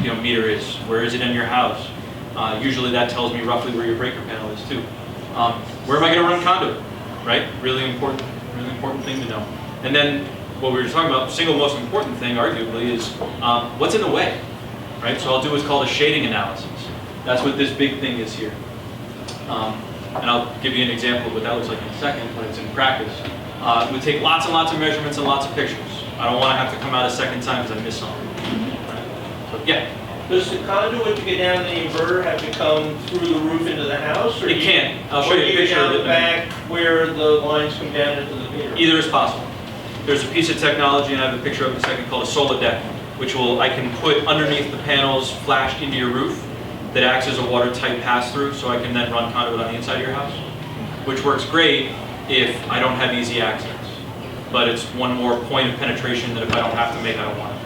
meter is. Where is it in your house? Usually that tells me roughly where your breaker panel is too. Where am I going to run conduit? Right? Really important thing to know. And then what we were talking about, single most important thing arguably is what's in the way. Right? So I'll do what's called a shading analysis. That's what this big thing is here. And I'll give you an example of what that looks like in a second when it's in practice. We take lots and lots of measurements and lots of pictures. I don't want to have to come out a second time because I missed something. Right? So, yeah. Does the conduit to get down to the inverter have to come through the roof into the house? Or it can. I'll show you a picture down of it. the back where the lines come down into the meter? Either is possible. There's a piece of technology, and I have a picture of it in a second, called a solar deck, which I can put underneath the panels flashed into your roof that acts as a watertight pass-through, so I can then run conduit on the inside of your house, which works great if I don't have easy access. But it's one more point of penetration that if I don't have to make, I don't want it.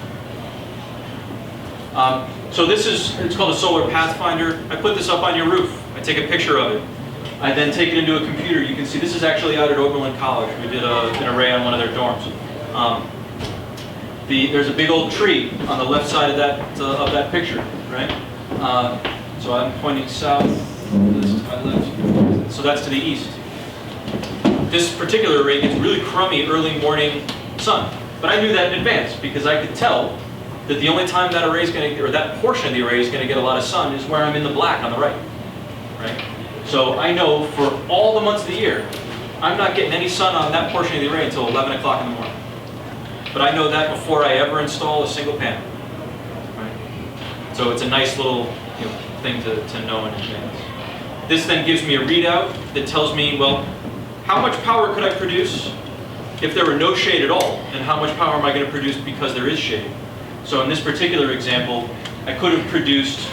So it's called a solar pathfinder. I put this up on your roof. I take a picture of it. I then take it into a computer. You can see this is actually out at Oberlin College. We did an array on one of their dorms. There's a big old tree on the left side of that picture, right? So I'm pointing south. This is my left. So that's to the east. This particular array gets really crummy early morning sun, but I knew that in advance because I could tell that the only time that array is going to, or that portion of the array is going to get a lot of sun is where I'm in the black on the right, right? So I know for all the months of the year, I'm not getting any sun on that portion of the array until 11 o'clock in the morning. But I know that before I ever install a single panel, right? So it's a nice little thing to know in advance. This then gives me a readout that tells me, well, how much power could I produce if there were no shade at all? And how much power am I going to produce because there is shade? So in this particular example, I could have produced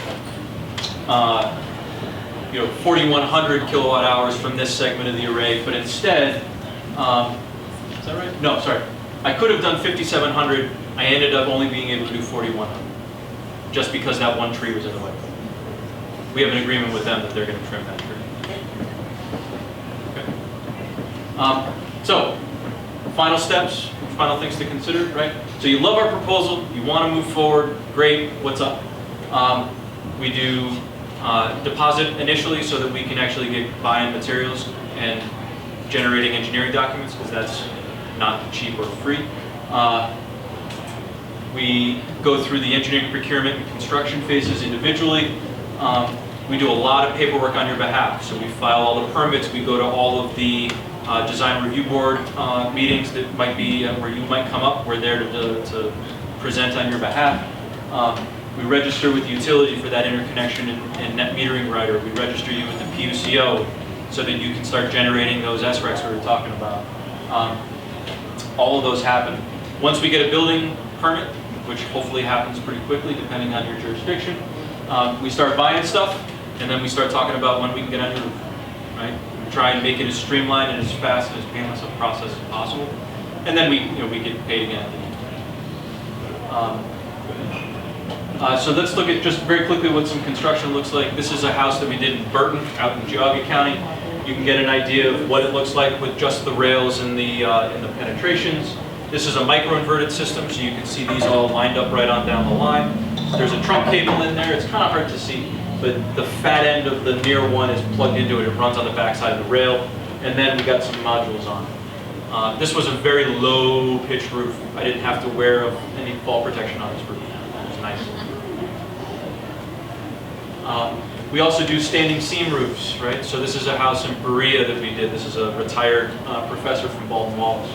4,100 kilowatt hours from this segment of the array, but instead, is that right? No, sorry. I could have done 5,700. I ended up only being able to do 4,100, just because that one tree was in the way. We have an agreement with them that they're going to trim that tree. Okay. So, final steps, final things to consider, right? So you love our proposal, you want to move forward, great, what's up? We do deposit initially so that we can actually get buy-in materials and generating engineering documents, because that's not cheap or free. We go through the engineering, procurement, and construction phases individually. We do a lot of paperwork on your behalf. So we file all the permits, we go to all of the design review board meetings that might be where you might come up. We're there to present on your behalf. We register with the utility for that interconnection and net metering rider. We register you with the PUCO so that you can start generating those SRECs we were talking about. All of those happen. Once we get a building permit, which hopefully happens pretty quickly depending on your jurisdiction, we start buying stuff, and then we start talking about when we can get on your roof, right? We try and make it as streamlined and as fast and as painless a process as possible, and then we get paid again at the end. So let's look at just very quickly what some construction looks like. This is a house that we did in Burton, out in Geauga County. You can get an idea of what it looks like with just the rails and the penetrations. This is a micro-inverted system, so you can see these all lined up right on down the line. there's a trunk cable in there. It's kind of hard to see, but the fat end of the near one is plugged into it. It runs on the back side of the rail, and then we got some modules on. This was a very low pitched roof. I didn't have to wear any fall protection on this roof. It was nice. We also do standing seam roofs, right? So this is a house in Berea that we did. This is a retired professor from Baldwin Wallace.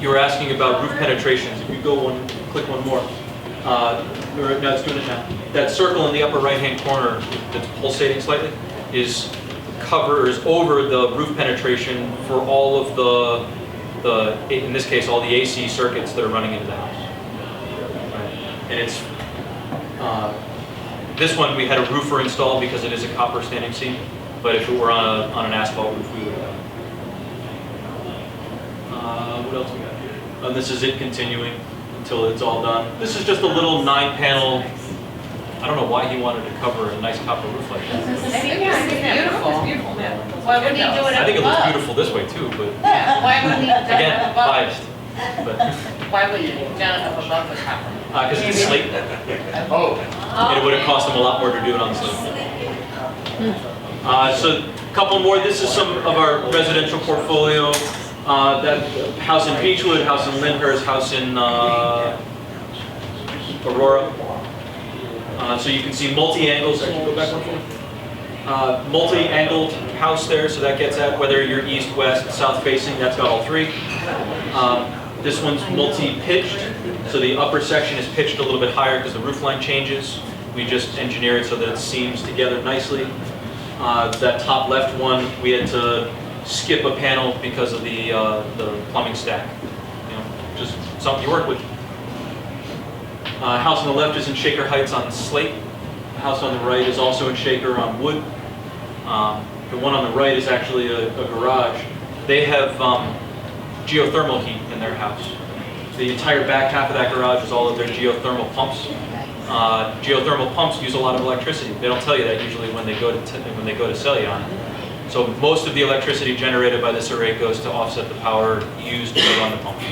You were asking about roof penetrations. If you go click one more. No, it's doing it now. That circle in the upper right-hand corner that's pulsating slightly covers over the roof penetration for all of in this case, all the AC circuits that are running into the house. Right. And it's this one we had a roofer install because it is a copper standing seam, but if it were on an asphalt roof, we would have. What else we got here? And this is it continuing until it's all done. This is just a little 9-panel. I don't know why he wanted to cover a nice copper roof like that. I think it's beautiful. It's beautiful, man. Why would he do it I think it looks above? beautiful this way too, but Yeah, why would he do it again, above? biased. But Why would you do it up above the copper? because it's slate, Oh, and it would have cost him a lot more to do it on slate. So a couple more. This is some of our residential portfolio. That house in Beechwood, house in Lyndhurst, house in Aurora. So you can see multi-angles. Can you go back one for me? Multi-angled house there, so that gets at whether you're east, west, south facing. That's got all three. This one's multi-pitched, so the upper section is pitched a little bit higher because the roof line changes. We just engineer it so that it seams together nicely. That top left one, we had to skip a panel because of the plumbing stack. You know, just something you work with. House on the left is in Shaker Heights on slate. The house on the right is also in Shaker on wood. The one on the right is actually a garage. They have geothermal heat in their house. The entire back half of that garage is all of their geothermal pumps. Geothermal pumps use a lot of electricity. They don't tell you that usually when they go to sell you on it. So most of the electricity generated by this array goes to offset the power used to run the pumps.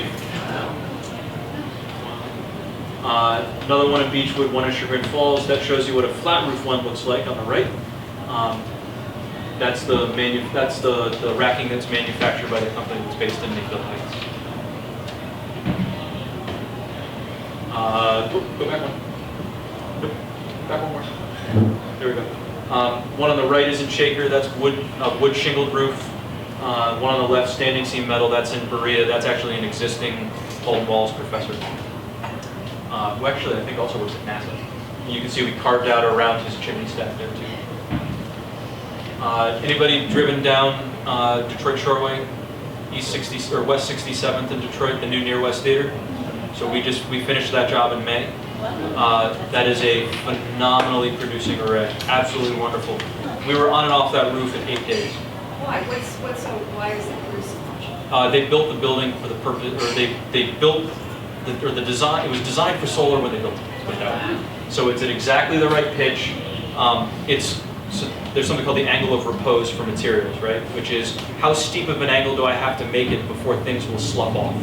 Another one in Beechwood, one in Chagrin Falls. That shows you what a flat roof one looks like on the right. That's the racking that's manufactured by the company that's based in Mayfield Heights. Go back one. Nope. Back one more. There we go. One on the right is in Shaker. That's wood shingled roof. One on the left, standing seam metal. That's in Berea. That's actually an existing Baldwin Wallace professor. Who actually I think also works at NASA. You can see we carved out around his chimney stack there too. Anybody driven down Detroit Shoreway, East 60 or West 67th in Detroit, the new Near West Theater? So we finished that job in May. That is a phenomenally producing array, absolutely wonderful. We were on and off that roof in 8 days. Why? Why is it produced so much? They built the building for the purpose, or they built the design. It was designed for solar when they built it. Let's put it that way. So it's at exactly the right pitch. There's something called the angle of repose for materials, right? Which is how steep of an angle do I have to make it before things will slough off,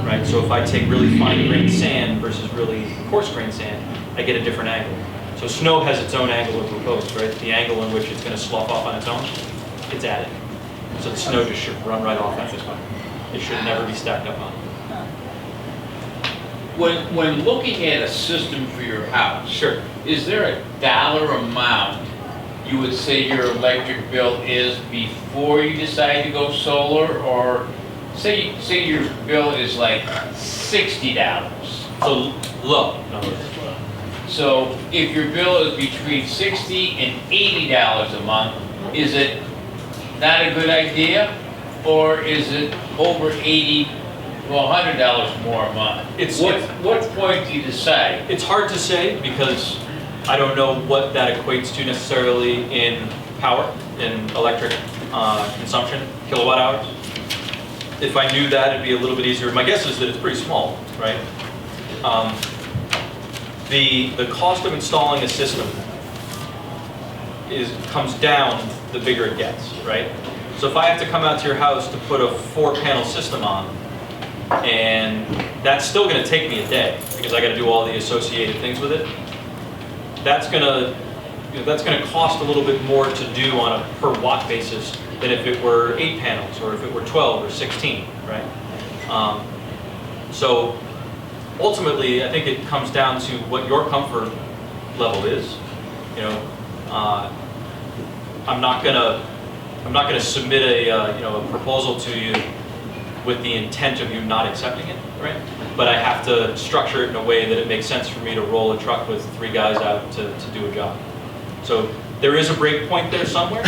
right? So if I take really fine-grained sand versus really coarse-grained sand, I get a different angle. So snow has its own angle of repose, right? The angle in which it's going to slough off on its own, it's added. So the snow just should run right off at this point. It should never be stacked up on. When looking at a system for your house, Sure. is there a dollar amount you would say your electric bill is before you decide to go solar, or say your bill is like $60? So low. So if your bill is between $60 and $80 a month, is it not a good idea, or is it over $80? Well, $100 more a month. What point do you decide? It's hard to say because I don't know what that equates to necessarily in power, in electric consumption, kilowatt hours. If I knew that, it'd be a little bit easier. My guess is that it's pretty small, right? The cost of installing a system comes down the bigger it gets, right? So if I have to come out to your house to put a 4-panel system on, and that's still going to take me a day. because I got to do all the associated things with it. That's gonna cost a little bit more to do on a per watt basis than if it were 8 panels or if it were 12 or 16, right? So ultimately, I think it comes down to what your comfort level is. You know, I'm not gonna submit a a proposal to you with the intent of you not accepting it, right? But I have to structure it in a way that it makes sense for me to roll a truck with 3 guys out to do a job. So there is a break point there somewhere,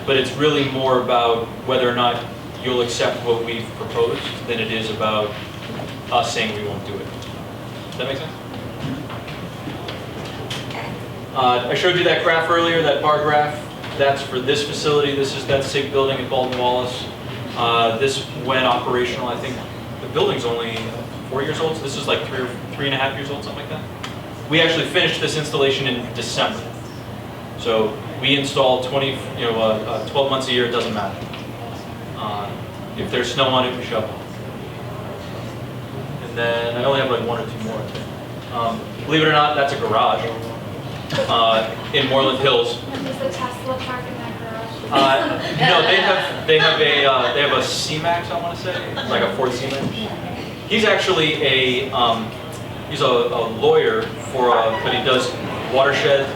but it's really more about whether or not you'll accept what we've proposed than it is about us saying we won't do it. Does that make sense? I showed you that graph earlier, that bar graph. That's for this facility. This is that SIG building at Baldwin Wallace. This went operational, I think the building's only 4 years old, so this is like 3.5 years old, something like that. We actually finished this installation in December. So we install 12 months a year, it doesn't matter. If there's snow on it, we shovel. And then I only have like 1 or 2 more, I think. Believe it or not, that's a garage in Moreland Hills. Does the Tesla park in that garage? No, they have a C-Max, I want to say, like a Ford C-Max. He's actually he's a lawyer but he does watershed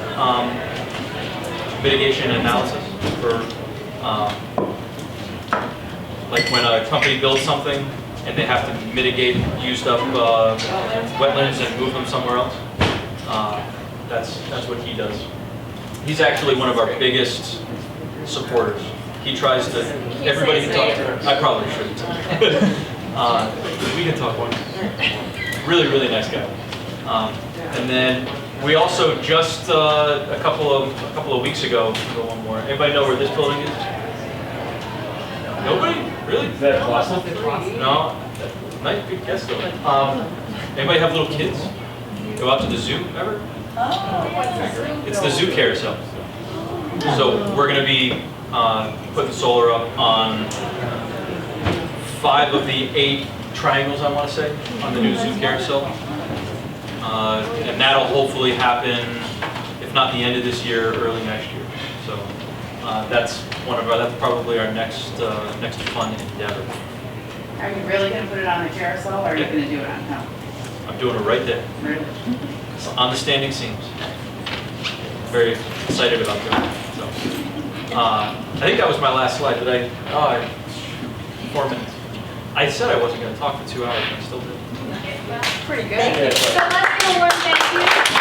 mitigation and analysis for like when a company builds something and they have to mitigate used up wetlands and move them somewhere else. That's what he does. He's actually one of our biggest supporters. He tries to, everybody can talk. I probably shouldn't. We can talk one. Really, really nice guy. And then we also just a couple of weeks ago, go one more. Anybody know where this building is? Nobody? Really? Is that Blossom? No. Nice, good guess though. Anybody have little kids? Go out to the zoo ever? It's the zoo carousel. So we're going to be putting solar up on 5 of the 8 triangles, I want to say, on the new zoo carousel. And that'll hopefully happen, if not the end of this year, early next year. So that's probably our next fun endeavor. Are you really gonna put it on the carousel, or are you gonna do it on top? I'm doing it right there. Really? It's on the standing seams. Very excited about that. So, I think that was my last slide. Did I? 4 minutes. I said I wasn't going to talk for 2 hours, but I still did. Pretty good. So let's give a warm thank you.